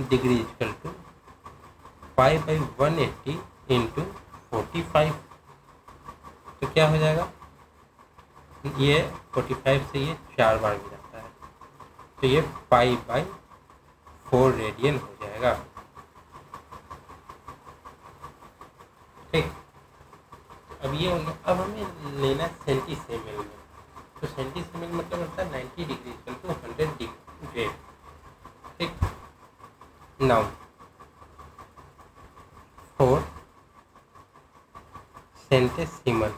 डिग्री इक्वल टू 5/180 इंटू 45। तो क्या हो जाएगा? ये 45 से ये 4 बार भी जाता है, तो ये 5/4 रेडियन हो जाएगा। ठीक, अब ये हो गया। अब हमें लेना है सेंटीसीमल में। तो सेंटीसीमल मतलब होता है 90 डिग्री इक्वल टू 100 डिग्री। ठीक, नाउ फॉर सेंटीसीमल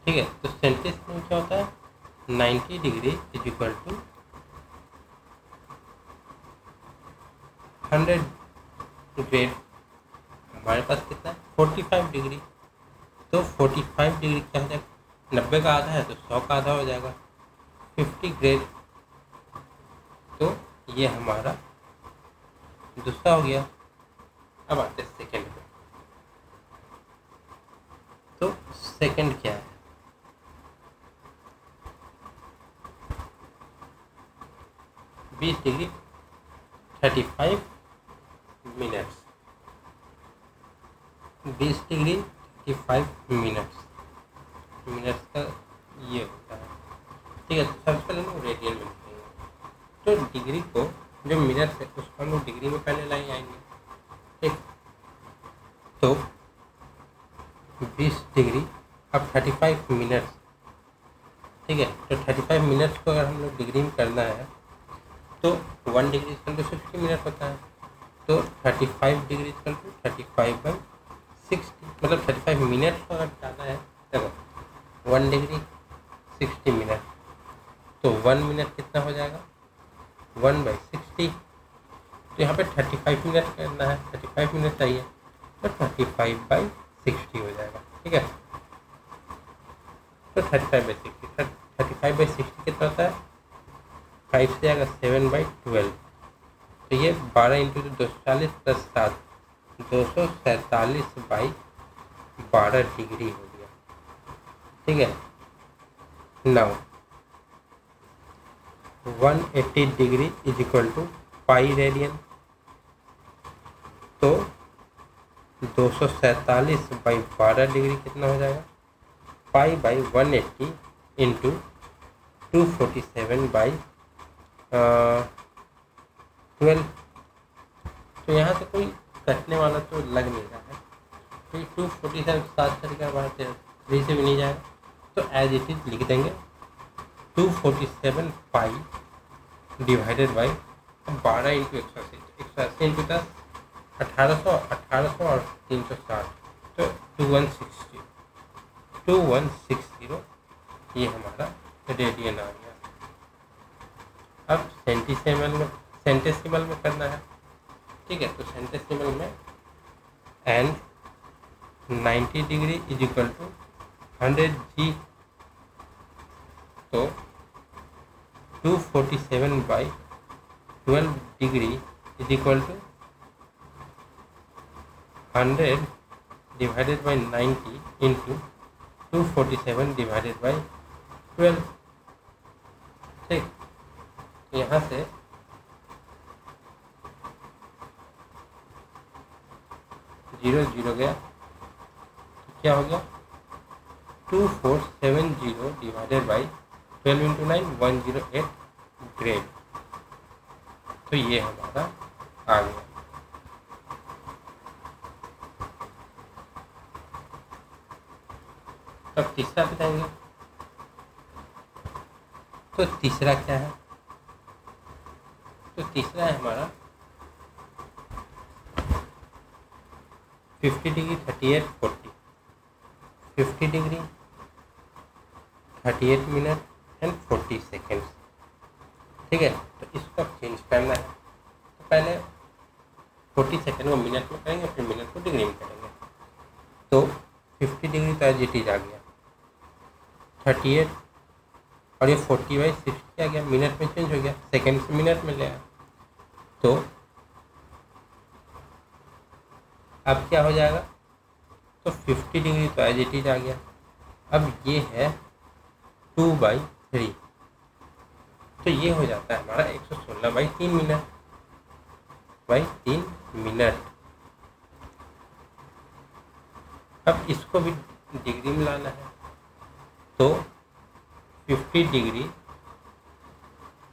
ठीक है। तो सेंटीसीमल क्या होता है, 90 degree is equal to 100 grade. हमारे पास कितना है 45 डिग्री। तो 45 डिग्री क्या हो जाएगा, 90 का आधा है तो 100 का आधा हो जाएगा 50 ग्रेड। तो ये हमारा दूसरा हो गया। अब आते हैं सेकेंड पे। तो सेकेंड क्या है, 20 डिग्री 35 मिनट्स। 20 डिग्री 35 मिनट्स का ये होता है। ठीक है। तो सबसे पहले हम रेडियन में लिखेंगे। तो डिग्री को जो मिनट है उसको हम लोग डिग्री में पहले लाए आएंगे। ठीक, तो 20 डिग्री अब 35 मिनट्स। ठीक है। तो 35 मिनट्स को अगर हम लोग डिग्री में करना है तो 1 डिग्री इक्वल टू 60 मिनट होता है। तो 35 डिग्री इक्वल टू 35/60, मतलब 35 मिनट को अगर डालना है, देखो 1 डिग्री 60 मिनट, तो 1 मिनट कितना हो जाएगा 1/60। तो यहाँ पे 35 मिनट करना है, 35 मिनट चाहिए, तो 35/60 हो जाएगा। ठीक है। तो 35/60 कितना होता है, 5 से आएगा 7/12। तो ये 12 इंटू 240 प्लस 7, 247/12 डिग्री हो गया। ठीक है। Now 180 degree is equal to pi radian. तो 247/12 डिग्री कितना हो जाएगा, पाई/180 इंटू 247/12। तो यहाँ से कोई कटने वाला तो लग नहीं रहा है, तो 247 7 तरीका बात 3 से भी नहीं जाएगा। तो एज इट इज लिख देंगे 247 पाई डिवाइडेड बाई 12 इंटू 180, 180 इंटू 10 1800 और 360, तो 2160 ये हमारा रेडियन आ गया। अब सेंटीसीमल में करना है। ठीक है। तो सेंटीसीमल में and 90 degree is equal to 100 G. तो 247/12 degree is equal to 100 divided by 90 into 247 divided by 12। ठीक, यहाँ से जीरो जीरो गया, तो क्या हो गया 2470 डिवाइडेड बाई 12 इंटू 9 108 ग्रेड। तो ये हमारा आ गया। अब तीसरा बताएंगे। तो तीसरा क्या है, तो तीसरा है हमारा 50 degree 38 40, 50 degree 38 minute and 40 seconds. ठीक है। तो इसको चेंज करना है, तो पहले 40 सेकेंड को मिनट में करेंगे, फिर मिनट को डिग्री में करेंगे। तो 50 डिग्री तो एज इट इज आ गया, 38 और ये 40/60 आ गया, मिनट में चेंज हो गया, सेकेंड से मिनट में ले आया। तो अब क्या हो जाएगा, तो 50 डिग्री तो एज इट इज आ गया। अब ये है 2/3, तो ये हो जाता है हमारा 116/3 मिनट बाई 3 मिनट। अब इसको भी डिग्री में लाना है, तो 50 डिग्री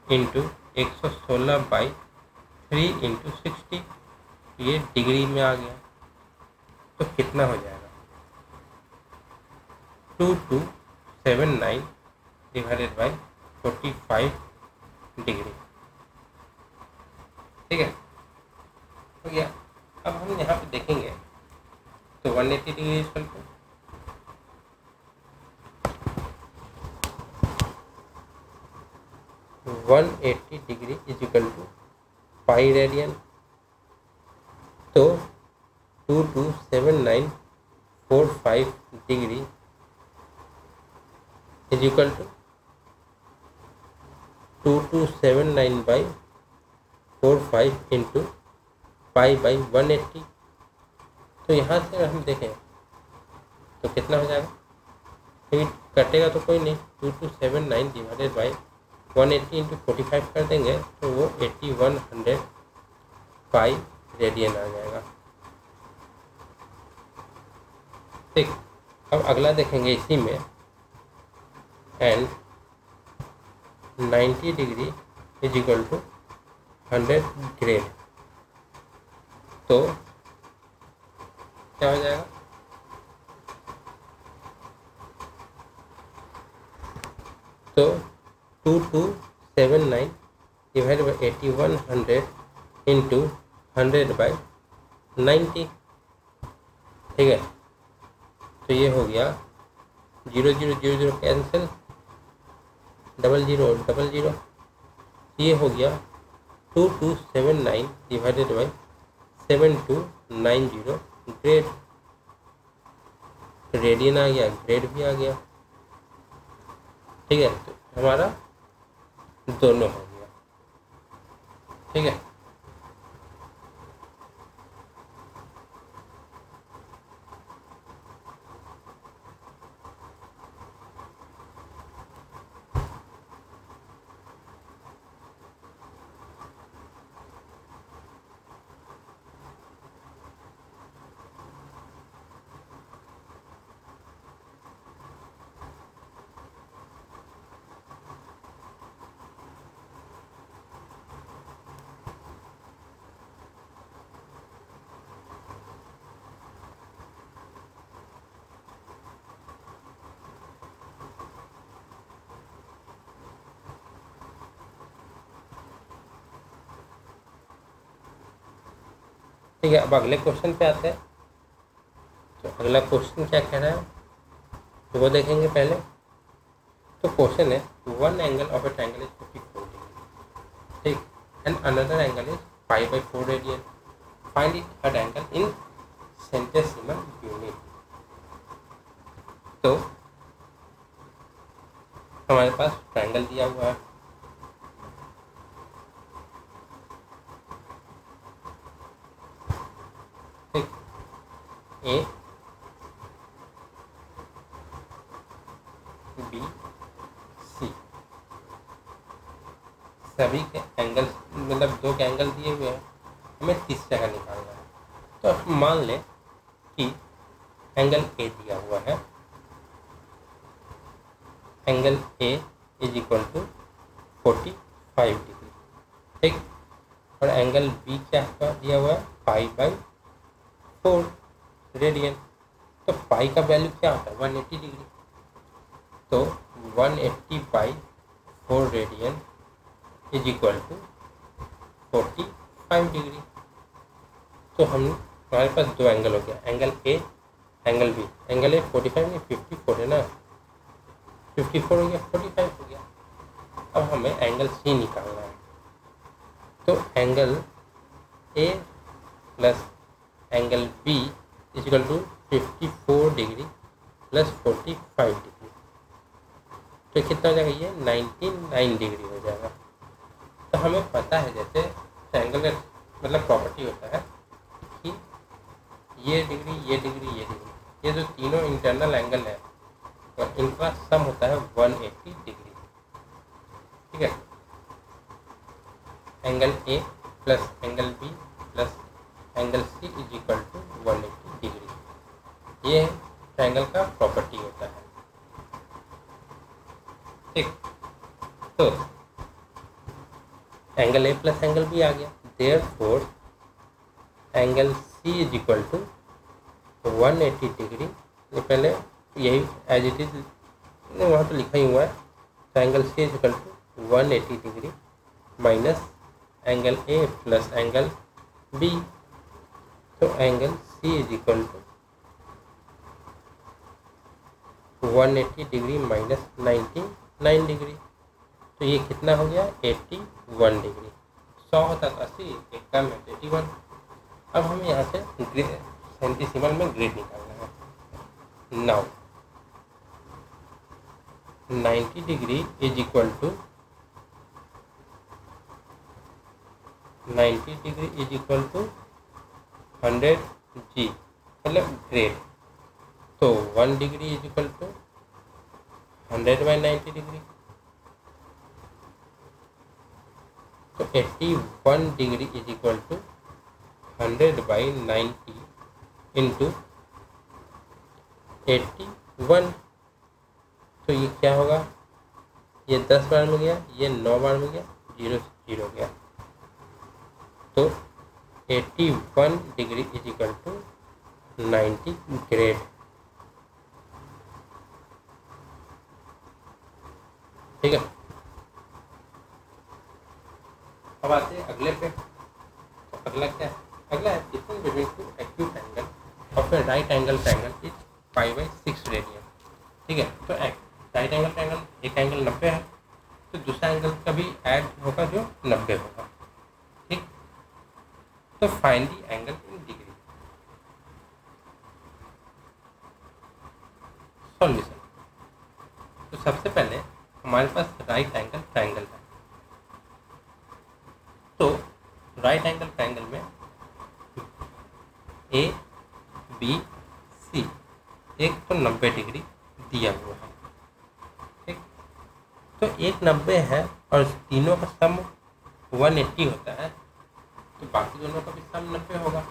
इंटू 116/3 × 60, ये डिग्री में आ गया। तो कितना हो जाएगा? 2279 / 45 डिग्री। ठीक है, हो गया। अब हम यहाँ पे देखेंगे तो 180 degree equal to 180 degree is equal to pi radian. तो 227,945 degree is equal to 2279/45 into पाई/180। तो यहाँ से हम देखें तो कितना हो जाएगा? क्योंकि कटेगा तो कोई नहीं, 2279 डिवाइडेड बाई 180 इंटू 45 कर देंगे तो वो 8100 पाई रेडियन आ जाएगा। ठीक, अब अगला देखेंगे इसी में, and 90 degree is equal to 100 grade. तो क्या हो जाएगा? तो 2279 डिवाइड बाई 8100 इंटू 100/90। ठीक है, तो ये हो गया 0 0 0 0 कैंसिल, 0 0 0 0, ये हो गया 2279 डिवाइडेड बाई 7290 ग्रेड। रेडियन आ गया, ग्रेड भी आ गया। ठीक है, तो हमारा दोनों हो गया। ठीक है, ठीक है। अब अगले क्वेश्चन पे आते हैं। तो अगला क्वेश्चन क्या कह रहा है तो वो देखेंगे पहले। तो क्वेश्चन है, one angle of a triangle is 54 degree, ठीक, and another angle is π/4 radian, find it third angle in centesimal unit. तो हमारे पास ट्रायंगल दिया हुआ है, ठीक, ए बी सी, सभी के एंगल मतलब दो के एंगल दिए हुए हैं, हमें तीसरे का निकालना है। तो अब मान लें कि एंगल ए दिया हुआ है, angle A is equal to 45 degree, ठीक, और एंगल बी क्या दिया हुआ है, π/4 रेडियन। तो पाई का वैल्यू क्या होता है, 180 डिग्री। तो 180/4 radian is equal to 45 degree. तो हमारे पास दो एंगल हो गया, angle A angle B. Angle A 45 नहीं 54 है ना, 54 हो गया, 45 हो गया। अब हमें एंगल सी निकालना है। तो angle A plus angle B is equal to 54 degree plus 45 degree. तो कितना हो जाएगा, ये 99 डिग्री हो जाएगा। तो हमें पता है जैसे ट्रायंगल का मतलब प्रॉपर्टी होता है कि ये डिग्री ये डिग्री ये डिग्री, ये जो तीनों इंटरनल एंगल है और इनका सम होता है 180 डिग्री। ठीक है, angle A plus angle B plus angle C is equal to 180 degree. ये ट्रायंगल का प्रॉपर्टी होता है। ठीक, तो angle A plus angle B आ गया। Therefore angle C is equal to 180 degree. ये पहले यही एज इट इज वहाँ तो लिखा ही हुआ है। तो angle C is equal to 180 degree minus angle A plus angle B. तो angle C is equal to 180 degree minus 99 degree. तो ये कितना हो गया 81 डिग्री। 100 होता तो 80, एक कम है 81। अब हमें यहाँ से सेंटीसीमल में ग्रेड निकालना है। Now 90 degree is equal to 90 degree is equal to 100 G, मतलब ग्रेड। तो 1 degree is equal to 100/90 degree. तो 81 degree is equal to 100/90 into 81। तो ये क्या होगा, ये 10 बार में गया, ये 9 बार में गया, 0 से 0 गया। तो 81 degree is equal to 90 grade. ठीक है। अब आते हैं अगले पे। तो अगला क्या है, अगला है difference between two acute angle और फिर right angle triangle is 5/6 radian. ठीक है। तो राइट एंगल ट्रायंगल एक एंगल 90 है, तो दूसरा एंगल का भी ऐड होगा जो 90 होगा। ठीक। तो find the angle in degree. Solution. तो सबसे पहले हमारे पास राइट एंगल ट्रायंगल है। तो राइट एंगल ट्रायंगल में ए बी सी एक तो 90 डिग्री दिया हुआ है। ठीक। तो एक 90 है और तीनों का सम 180 होता है, तो बाकी दोनों का भी सम 90 होगा।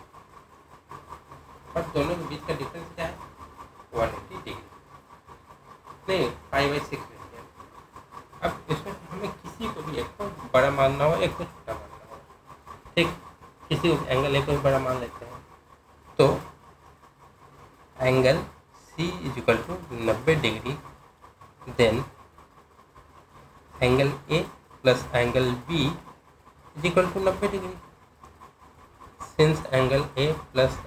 और दोनों के बीच का डिफरेंस क्या है 180 डिग्री, नहीं 5/6 रेडियन। अब इसमें हमें किसी को भी एक को बड़ा मानना हो, एक को छोटा मानना हो। ठीक। किसी को एंगल एक को भी बड़ा मान लेते हैं। तो angle C is equal to 90 degree, then angle A plus angle B is equal to 90 degree. Since angle A plus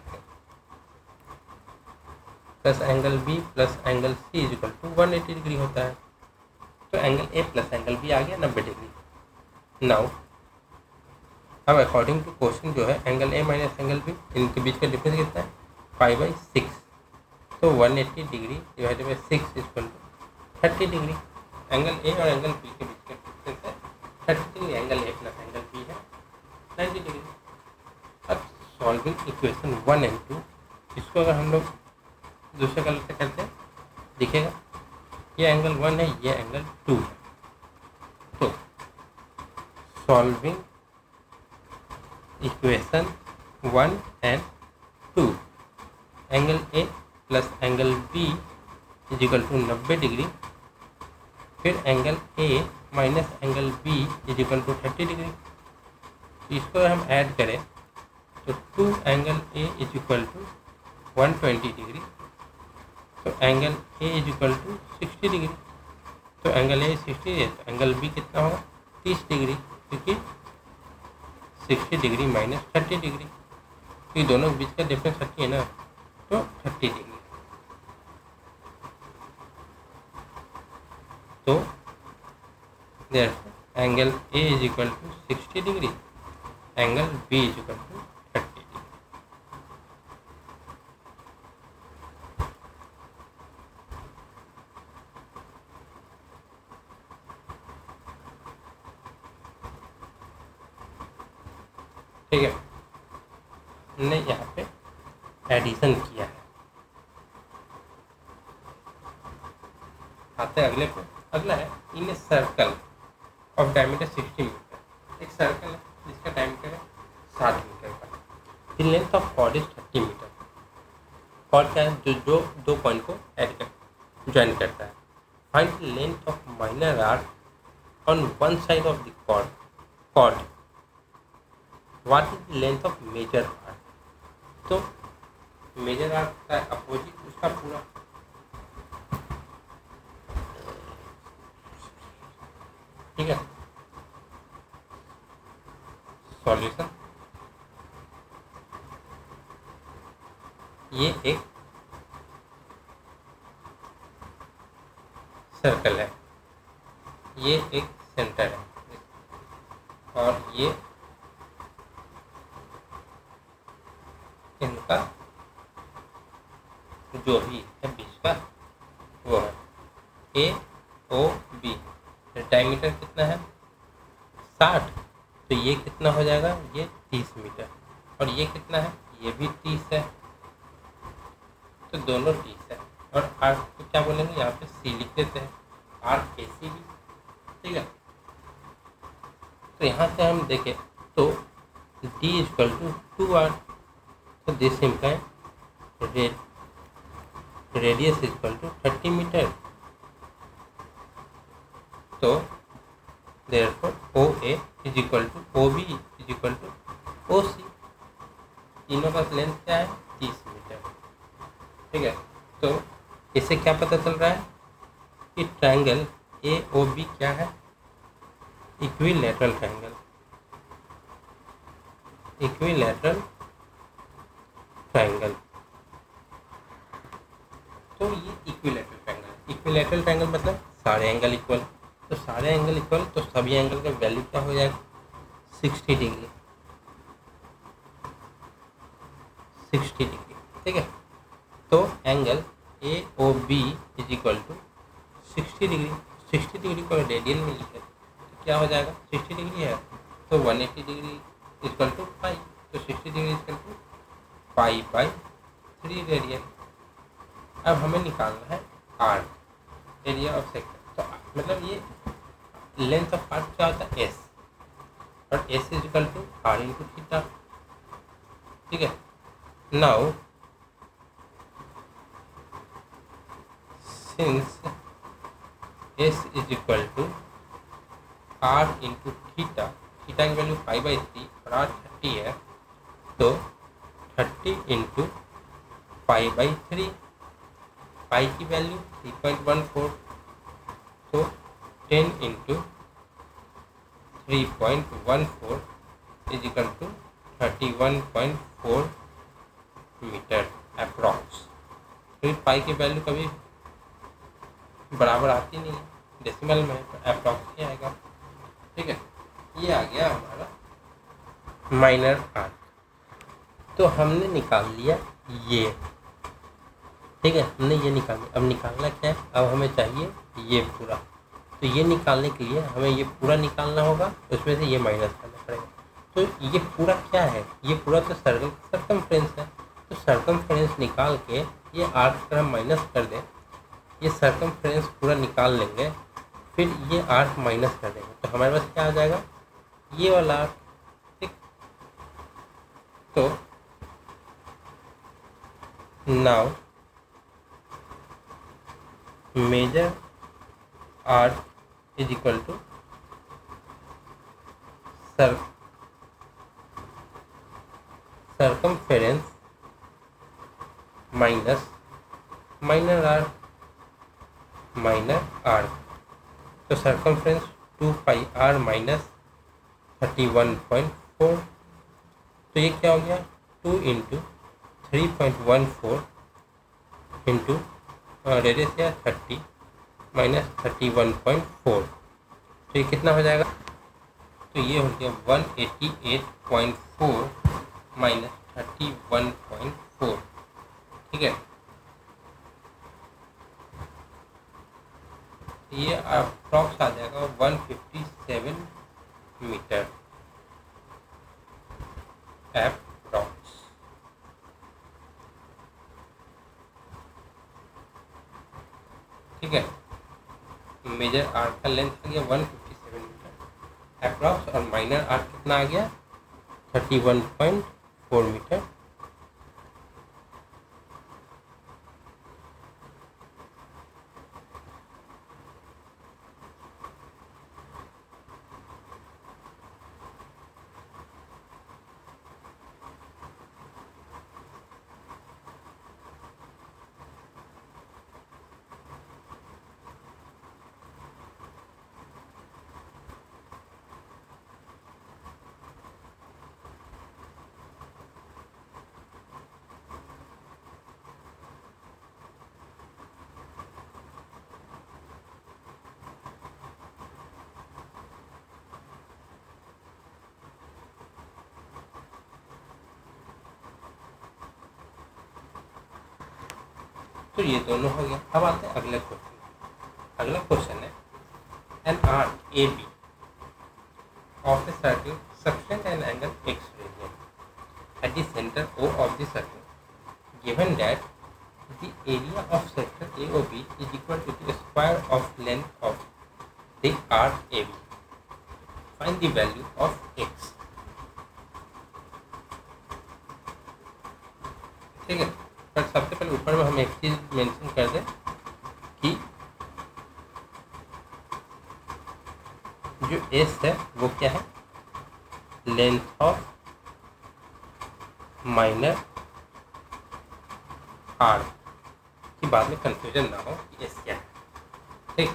angle B plus angle C is equal to 180 degree होता है। तो angle A plus angle B आ गया 90 degree. Now अब according to question जो है angle A minus angle B, इनके बीच का डिफरेंस कितना है 5/6। तो 180 degree divided by 6 equal to 30 degree. Angle A और एंगल बी के बीच का डिफरेंस है 30 degree. Angle A plus angle B है 90 डिग्री। अब सॉल्विंग इक्वेशन 1 एंड 2, इसको अगर हम लोग दूसरे कलर से करते हैं दिखेगा ये एंगल 1 है, ये एंगल 2 है। तो solving equation 1 and 2, angle A plus angle B is equal to 90 degree, फिर angle A minus angle B is equal to 30 degree. इसको हम ऐड करें तो 2 angle A is equal to 120 degree. तो angle A is equal to 60 degree. तो angle A 60 है, तो angle B कितना होगा 30 डिग्री, क्योंकि 60 डिग्री माइनस 30 डिग्री, क्योंकि दोनों के बीच का डिफरेंस 30 है ना, तो 30 डिग्री। तो therefore angle A is equal to 60 degree, angle B is equal to 30 degree. ठीक है। हमने यहाँ पे एडिशन किया है। आते हैं अगले पे। अगला है in a circle of diameter 60 metre. एक सर्कल है जिसका डायमीटर है 7 मीटर का। The length of chord is 30 metre. Chord क्या है, जो दो पॉइंट को ज्वाइन करता है। Find the length of minor arc on one side of the chord called what is the length of major arc. तो मेजर आर्क का opposite उसका पूरा, ठीक है। सॉल्यूशन, ये एक सर्कल है, ये एक सेंटर है, और ये इनका जो भी है बीच का वो है ए ओ बी। डायमीटर कितना है 60, तो ये कितना हो जाएगा, ये 30 मीटर, और ये कितना है, ये भी 30 है, तो दोनों 30 है। और आर्क को क्या बोलेंगे, यहाँ पे सी लिख देते हैं, आर्क ए सी बी, ठीक है। तो यहाँ से हम देखें तो D इक्वल टू 2R, तो this imply radius equal to 30 metre. तो therefore OA is equal to OB is equal to OC, तीनों का लेंथ क्या है 30 मीटर, ठीक है। तो इससे क्या पता चल रहा है कि ट्रायंगल AOB क्या है, इक्विलैटरल ट्रायंगल, इक्विलैटरल ट्रायंगल। तो ये इक्विलैटरल ट्रायंगल, इक्विलैटरल ट्रायंगल मतलब सारे एंगल इक्वल, तो सारे एंगल इक्वल, तो सभी एंगल का वैल्यू क्या हो जाएगा 60 डिग्री, 60 डिग्री, ठीक है। तो angle AOB is equal to 60 degree, 60 degree को रेडियन में लिखे तो क्या हो जाएगा, 60 डिग्री है तो 180 डिग्री इक्वल टू 5, तो 60 डिग्री इक्वल टू 5/3 रेडियन। अब हमें निकालना है आर्क, एरिया ऑफ सेक्टर। तो मतलब ये लेंथ ऑफ आर्क क्या होता है S, और S is equal to R into theta, ठीक है। Now since S is equal to R into theta, theta की वैल्यू 5/3 और R 30 है, तो 30 इंटू 5/3, पाई की वैल्यू 3.14, तो 10 into 3.14 is equal to 31.4 metre approx. फिर पाई की वैल्यू कभी बराबर आती नहीं है, डेसिमल में तो अप्रॉक्स ही आएगा, ठीक है। ये आ गया हमारा माइनर आर्क। तो हमने निकाल लिया ये, ठीक है, हमने ये निकाल लिया। अब निकालना क्या है, अब हमें चाहिए ये पूरा, तो ये निकालने के लिए हमें ये पूरा निकालना होगा, उसमें से ये माइनस करना पड़ेगा। तो ये पूरा क्या है, ये पूरा तो सर्कल सर्कमफ्रेंस है, तो सर्कमफ्रेंस निकाल के ये आर्क अगर हम माइनस कर दें, ये सर्कमफ्रेंस पूरा निकाल लेंगे, फिर ये आर्क माइनस कर देंगे, तो हमारे पास क्या आ जाएगा, ये वाला आर्क, ठीक। तो now major arc is equal to circumference minus minor arc, minor arc. तो सर्कमफ्रेंस 2πr माइनस 31.4, तो ये क्या हो गया 2 इंटू 3.14 इंटू रेडियस या 30 माइनस 31.4, तो ये कितना हो जाएगा, तो ये हो गया 188.4 माइनस 31.4, ठीक है। ये अप्रॉक्स आ जाएगा 157 मीटर अप्रॉक्स, ठीक है। मेजर आर्क का लेंथ आ गया 157 मीटर अप्रॉक्स, और माइनर आर्क कितना आ गया 31.4 मीटर। तो ये दोनों हो गया। अब आते हैं अगले क्वेश्चन। अगला क्वेश्चन है an arc A B of a circle subtend an angle x radian at the center O of the circle, given that the area of sector AOB is equal to the square of length of the arc AB. Find the value of x. ठीक है, पर सबसे पहले ऊपर में हम एक चीज मेंशन कर दें कि जो s है वो क्या है, लेंथ ऑफ माइनर आर की बाद में कंफ्यूजन ना हो कि एस क्या है। ठीक,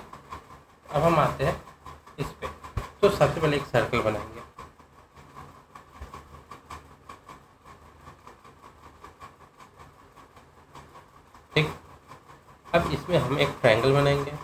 अब हम आते हैं इस पे। तो सबसे पहले एक सर्कल बनाएंगे। ठीक, अब इसमें हम एक ट्रायंगल बनाएंगे।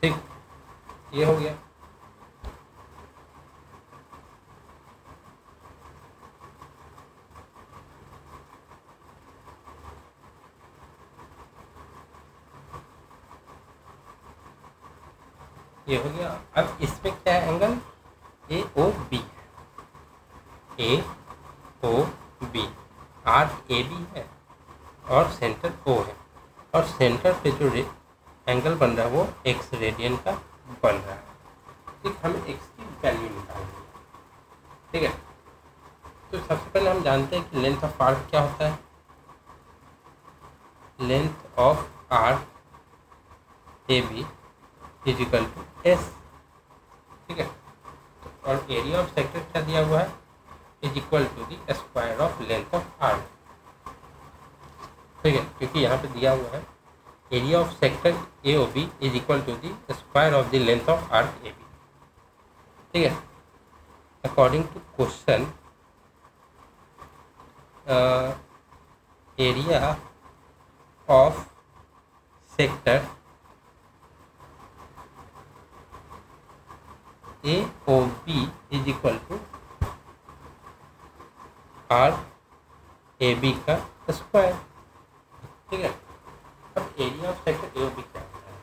ठीक, ये हो गया। ये हो गया। अब इसमें क्या है, angle A O B, A O B, arc A B है और सेंटर ओ है, और सेंटर पे जो एंगल बन रहा है वो एक्स रेडियन का बन रहा है। ठीक, हमें एक्स की वैल्यू निकालनी है। ठीक है, तो सबसे पहले हम जानते हैं कि लेंथ ऑफ आर्क क्या होता है। Length of arc A B is equal to S. ठीक है, तो और एरिया ऑफ सेक्टर क्या दिया हुआ है, is equal to the square of length of arc. ठीक है, क्योंकि यहाँ पे दिया हुआ है area of sector A O B is equal to the square of the length of arc A B. ठीक है, according to question area of sector A O B is equal to arc A B का square. ठीक है, अब area of sector A O B क्या होता है,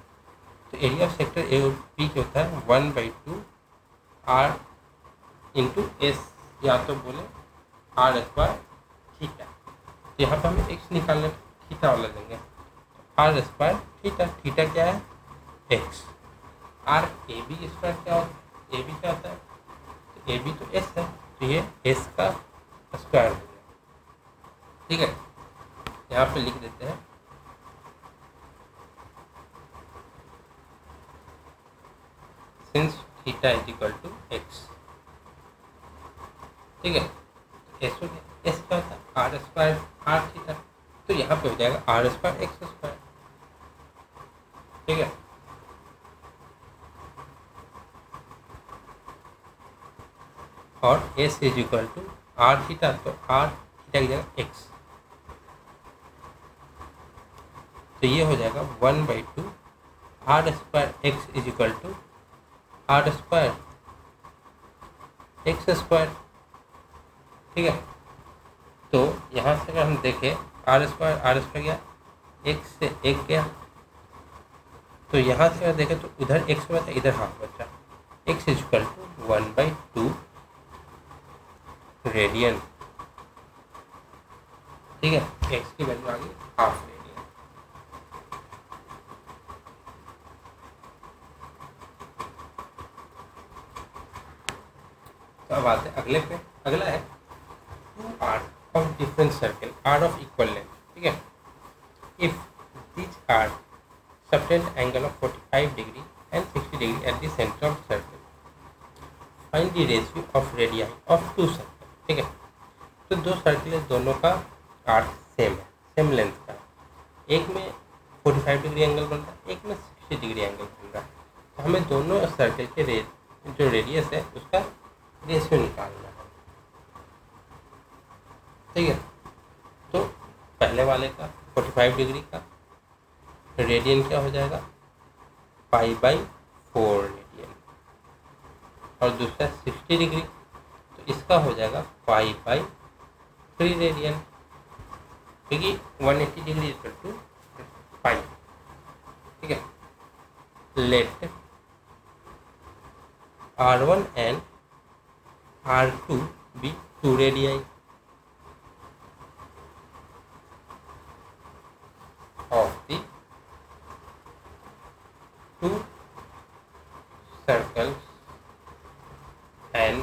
तो area of sector A O B क्या होता है 1/2 आर इंटू एस, या तो बोले आर स्क्वायर थीटा। तो यहाँ पर हमें एक्स निकालने थीटा वाला लेंगे, आर स्क्वायर थीटा। थीटा क्या है, x. R A B square क्या होता है, ए बी क्या होता है, तो ए बी तो एस है, तो ये एस का स्क्वायर हो गया। ठीक है, यहाँ पे लिख देते हैं since theta is equal to x. ठीक है, एस हो गया, एस क्या होता है, आर स्क्वायर आर थीटा, तो यहाँ पे हो जाएगा आर स्क्वायर एक्स स्क्वायर। ठीक है, और S is equal to R theta, तो आर थीटा की जगह एक्स, तो ये हो जाएगा 1/2 R square x is equal to R square x square. ठीक है, तो यहाँ से अगर हम देखें आर स्क्वायर गया, एक्स से एक गया, तो यहाँ से अगर देखें तो उधर एक्स बचा, इधर हाफ बचा, x is equal to 1/2 radian. ठीक है, एक्स की वैल्यू आ गई हाफ रेडियन। तो अब आते हैं अगले पे। अगला है two arc of different circle are of equal length. ठीक है, if this arc subtend angle of 45 degree and 60 degree at the centre of circle, find the ratio of radius of two circle. ठीक है, तो दो circle है, दोनों का arc same है, सेम लेंथ का। एक में 45 डिग्री एंगल बन रहा है, एक में 60 डिग्री एंगल बन रहा है। तो हमें दोनों सर्कल के जो रेडियस है उसका रेशियो निकालना है। ठीक है, तो पहले वाले का 45 डिग्री का रेडियन क्या हो जाएगा, π/4 रेडियन, और दूसरा 60 डिग्री तो इसका हो जाएगा π/3 रेडियन, क्योंकि 180 डिग्री इक्वल टू पाई। ठीक है, late R1 and R2 be 2 radii of the two circles and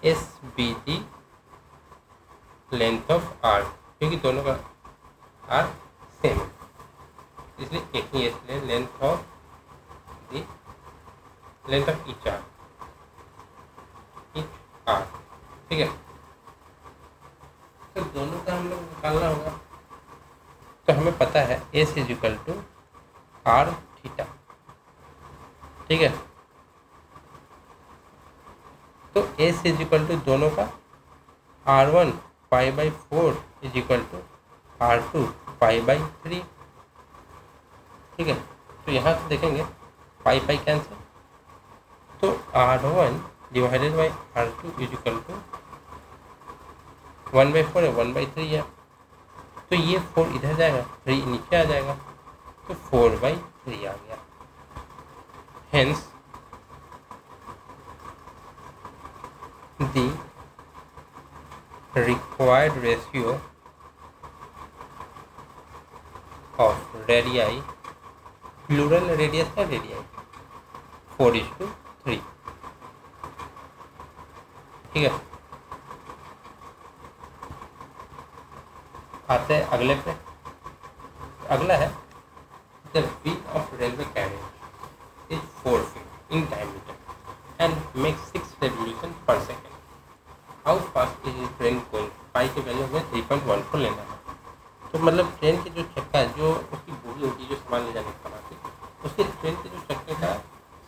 S be the length of R, क्योंकि दोनों का R सेम है इसलिए एक ही इसलिए लेंथ ऑफ each R। ठीक है, तो दोनों का हम लोग निकालना होगा। तो हमें पता है S is equal to R theta. ठीक है, तो S इज इक्वल टू दोनों का R1 π/4 is equal to R2 π/3। ठीक है, तो यहाँ से देखेंगे पाई कैंसिल, तो R1 divided by R2 is equal to 1/4 है, 1/3 है, तो ये 4 इधर जाएगा, 3 नीचे आ जाएगा, तो 4/3 आ गया। Hence the required ratio of radii, plural radius का रेडियाई 4:3। ठीक है, आते हैं अगले पे। अगला है the wheel of railway carriage is 4 feet in diameter and makes 6 revolution per second. How fast is train going? Pi की वैल्यू हमें 3.14 लेना है। तो मतलब ट्रेन के जो चक्का है, जो उसकी बोगी होती है जो सामान ले जाने के बनाती है, उसके ट्रेन के जो चक्के का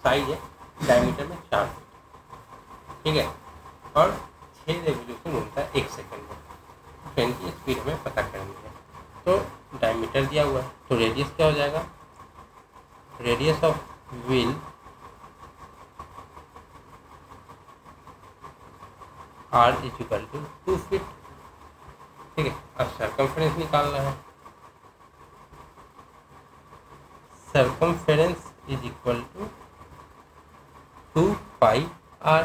साइज है डायमीटर में 4 फीट। ठीक है, और 6 रेवोल्यूशन होता है 1 सेकेंड में। ट्रेन की स्पीड हमें पता करनी है। तो डायमीटर दिया हुआ है, तो रेडियस क्या हो जाएगा, radius of wheel R is equal to 2 feet. ठीक है, अब सर्कमफेरेंस निकालना है। Circumference is equal to 2πr,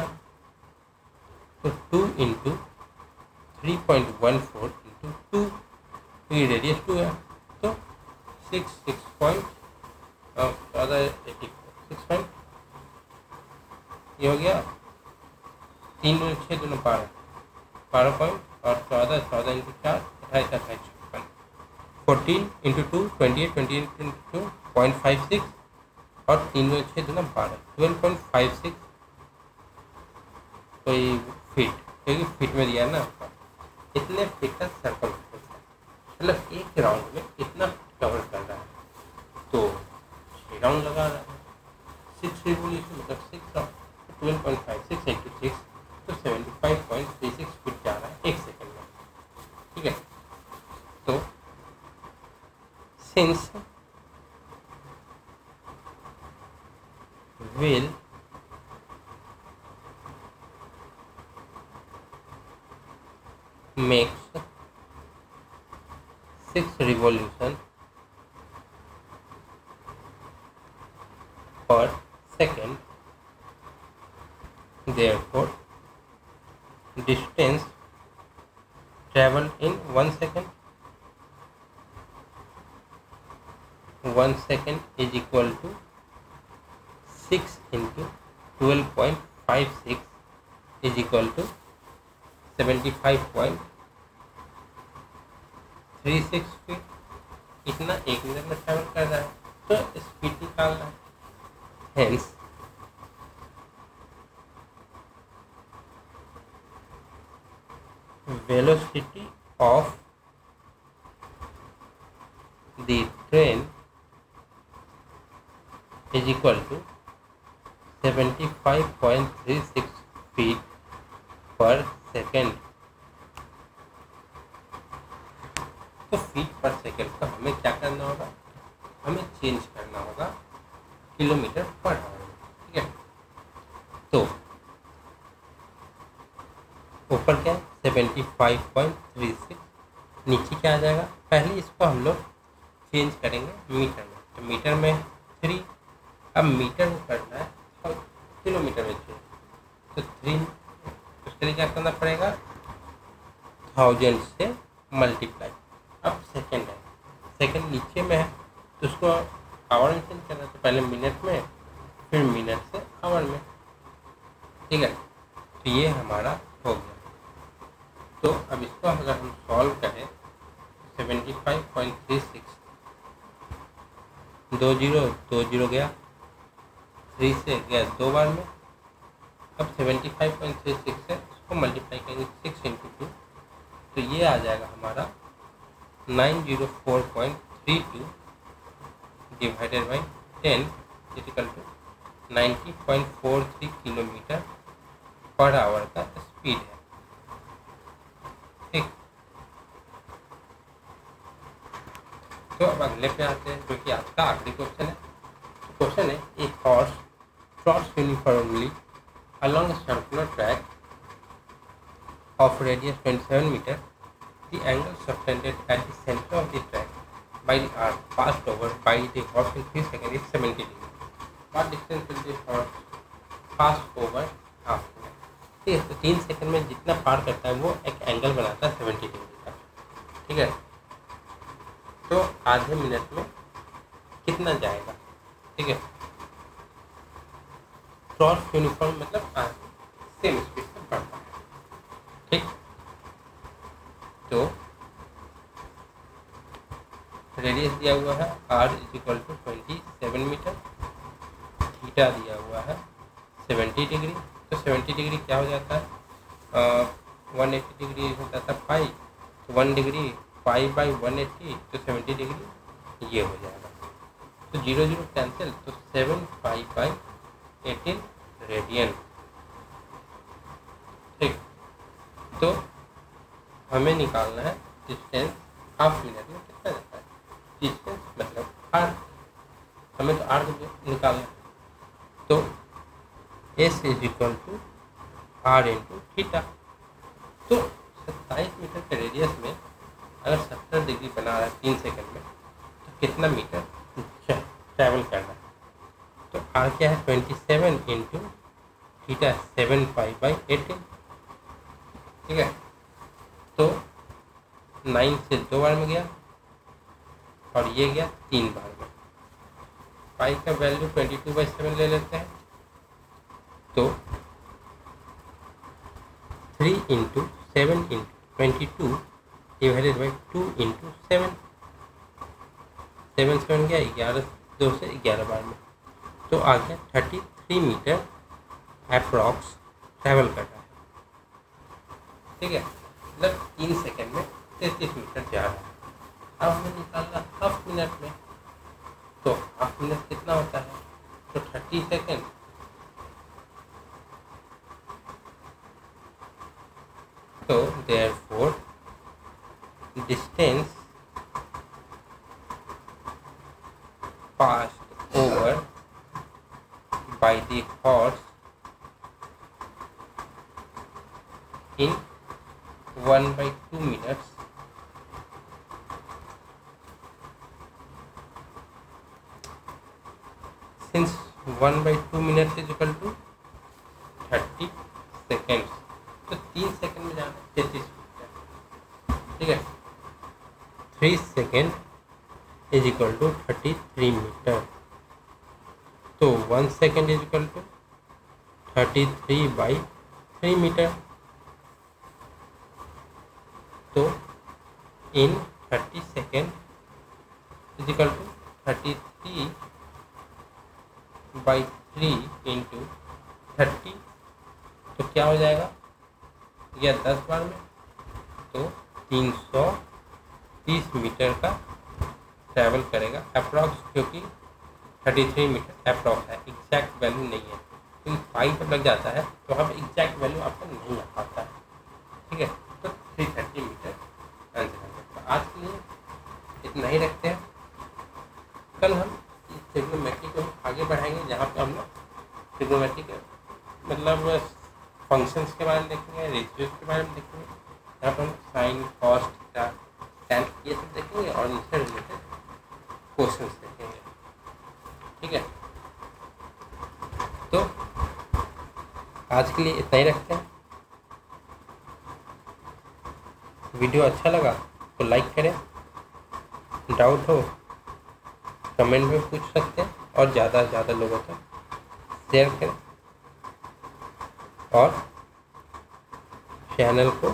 तो 2 इंटू 3.14 इंटू 2, ये रेडियस 2 है, तो 6 ये हो गया। 3 दूनी 6 दूनी 12 पॉइंट, और 14 इंटू 4 28 56, 14 इंटू 2 28 28 इंटू 2 0.56, और 3 दूनी 6 दूना 12 12.56 कोई फीट, क्योंकि फीट में दिया है ना आपका, इतने फीट का सर्कमफेरेंस है, मतलब एक राउंड में इतना कवर कर रहा है। तो 6 राउंड लगा रहा है, 6 रिवोल्यूशन मतलब 6 राउंड, 12.56 इंटू 6 तो 75.36 फीट जा रहा है 1 सेकेंड में। ठीक है, तो since wheel makes 6 revolution per second, therefore distance traveled in 1 second, 1 second is equal to 6 into 12.56 is equal to 75.36 feet. इतना 1 मिनट में ट्रैवल कर रहा है, तो स्पीड निकालना है। Hence velocity of the train is equal to 75.36 feet पर second. तो फीट पर सेकेंड का हमें क्या करना होगा, हमें चेंज करना होगा किलोमीटर पर आवर। ठीक है, तो ऊपर क्या है 75.36, नीचे क्या आ जाएगा, पहले इसको हम लोग चेंज करेंगे मीटर में। तो मीटर में 3, अब मीटर में करना है और किलोमीटर में चेंज। तो 3 उसके लिए क्या करना पड़ेगा, 1000 से मल्टीप्लाई। अब सेकेंड है, सेकेंड नीचे में है तो उसको आवर में चेंज करना है, तो पहले मिनट में फिर मिनट से आवर में। ठीक है, तो ये हमारा हो गया। तो अब इसको अगर हम सॉल्व करें 75.36, 20 गया, 3 से गया 2 बार में। अब 75.36 से इसको मल्टीप्लाई करेंगे 6 इंटू 2, तो ये आ जाएगा हमारा 904.32 divided by 10 equal to 90.43 kilometre per hour का स्पीड है। ठीक, तो अब अगले पे आते हैं, जो कि आपका आखिरी क्वेश्चन है। क्वेश्चन है, a horse trots uniformly along a circular track of radius 27 meter. The angle subtended at the center of the track by the arc passed over by the horse in 3 seconds is 70 degree. What distance will the horse pass over half minute? ठीक है, तो 3 second में जितना पार करता है वो एक angle बनाता है 70 डिग्री का। ठीक है, तो आधे मिनट में कितना जाएगा। ठीक है, क्रॉस यूनिफॉर्म मतलब सेम स्पीड से बढ़ता है। ठीक, तो रेडियस दिया हुआ है r equal to 27 metre, theta दिया हुआ है 70 डिग्री। तो 70 डिग्री क्या हो जाता है, 180 डिग्री हो जाता है पाई, तो 1 डिग्री पाई बाई 180, तो 70 डिग्री ये हो जाएगा। तो 0 0 कैंसिल, तो 7 पाई बाई 18 रेडियन। ठीक, तो हमें निकालना है डिस्टेंस हाफ मिनट में कितना जाता है। डिस्टेंस मतलब आर, हमें तो आर निकालना है। तो S is equal to R into theta. तो 27 मीटर के रेडियस में अगर 70 डिग्री बना रहा है 3 सेकंड में, तो कितना मीटर ट्रैवल करना है। तो आर क्या है 27 इंटू थीटा 7 पाई बाई 18। ठीक है, तो 9 से 2 बार में गया और ये गया 3 बार में। पाई का वैल्यू 22/7 ले लेते हैं, तो 3 into 7 into 22 divided by 2 into 7, 7 7 गया 11, 2 से 11 बार में, तो आ गया 33 मीटर अप्रॉक्स ट्रैवल कर रहा है। ठीक है, मतलब 3 सेकंड में 33 मीटर जा रहा है। अब हमें निकालना हाफ मिनट में, तो हाफ मिनट कितना होता है, तो 30 सेकंड। तो therefore distance passed over by the horse in 1/2 minutes since 1/2 minutes is equal to 30 seconds, तो 3 सेकंड में जाना 33 मीटर। ठीक है, 3 second is equal to 33 metre. तो 1 second is equal to 33/3 metre. तो in 30 second is equal to 33/3 into 30, तो क्या हो जाएगा, या 10 बार में, तो 330 मीटर का ट्रैवल करेगा अप्रॉक्स, क्योंकि 33 मीटर अप्रॉक्स है, एग्जैक्ट वैल्यू नहीं है। क्योंकि 5 जब लग जाता है तो वहाँ पर एग्जैक्ट वैल्यू आपका नहीं आ पाता है, ठीक है। तो 330 मीटर आंसर है। तो आज के लिए इतना ही रखते हैं। कल हम इस ट्रिग्नोमेट्री को आगे बढ़ाएंगे, जहाँ पे हम लोग ट्रिग्नोमेट्री के मतलब फंक्शंस के बारे में देखेंगे, रेशियोज के बारे में देखेंगे, यहाँ पर हम साइन, कॉस, थीटा, टैन ये सब देखेंगे और इनसे रिलेटेड क्वेश्चंस देखेंगे, ठीक है। तो आज के लिए इतना ही रखते हैं। वीडियो अच्छा लगा तो लाइक करें, डाउट हो कमेंट में पूछ सकते हैं और ज़्यादा से ज़्यादा लोगों तक शेयर करें और चैनल को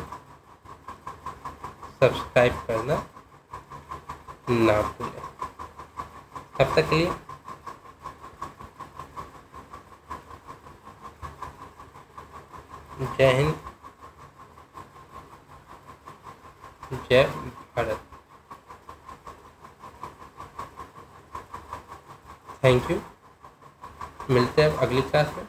सब्सक्राइब करना ना भूलें। तब तक के लिए जय हिंद, जय भारत। Thank you. मिलते हैं अब अगली क्लास में।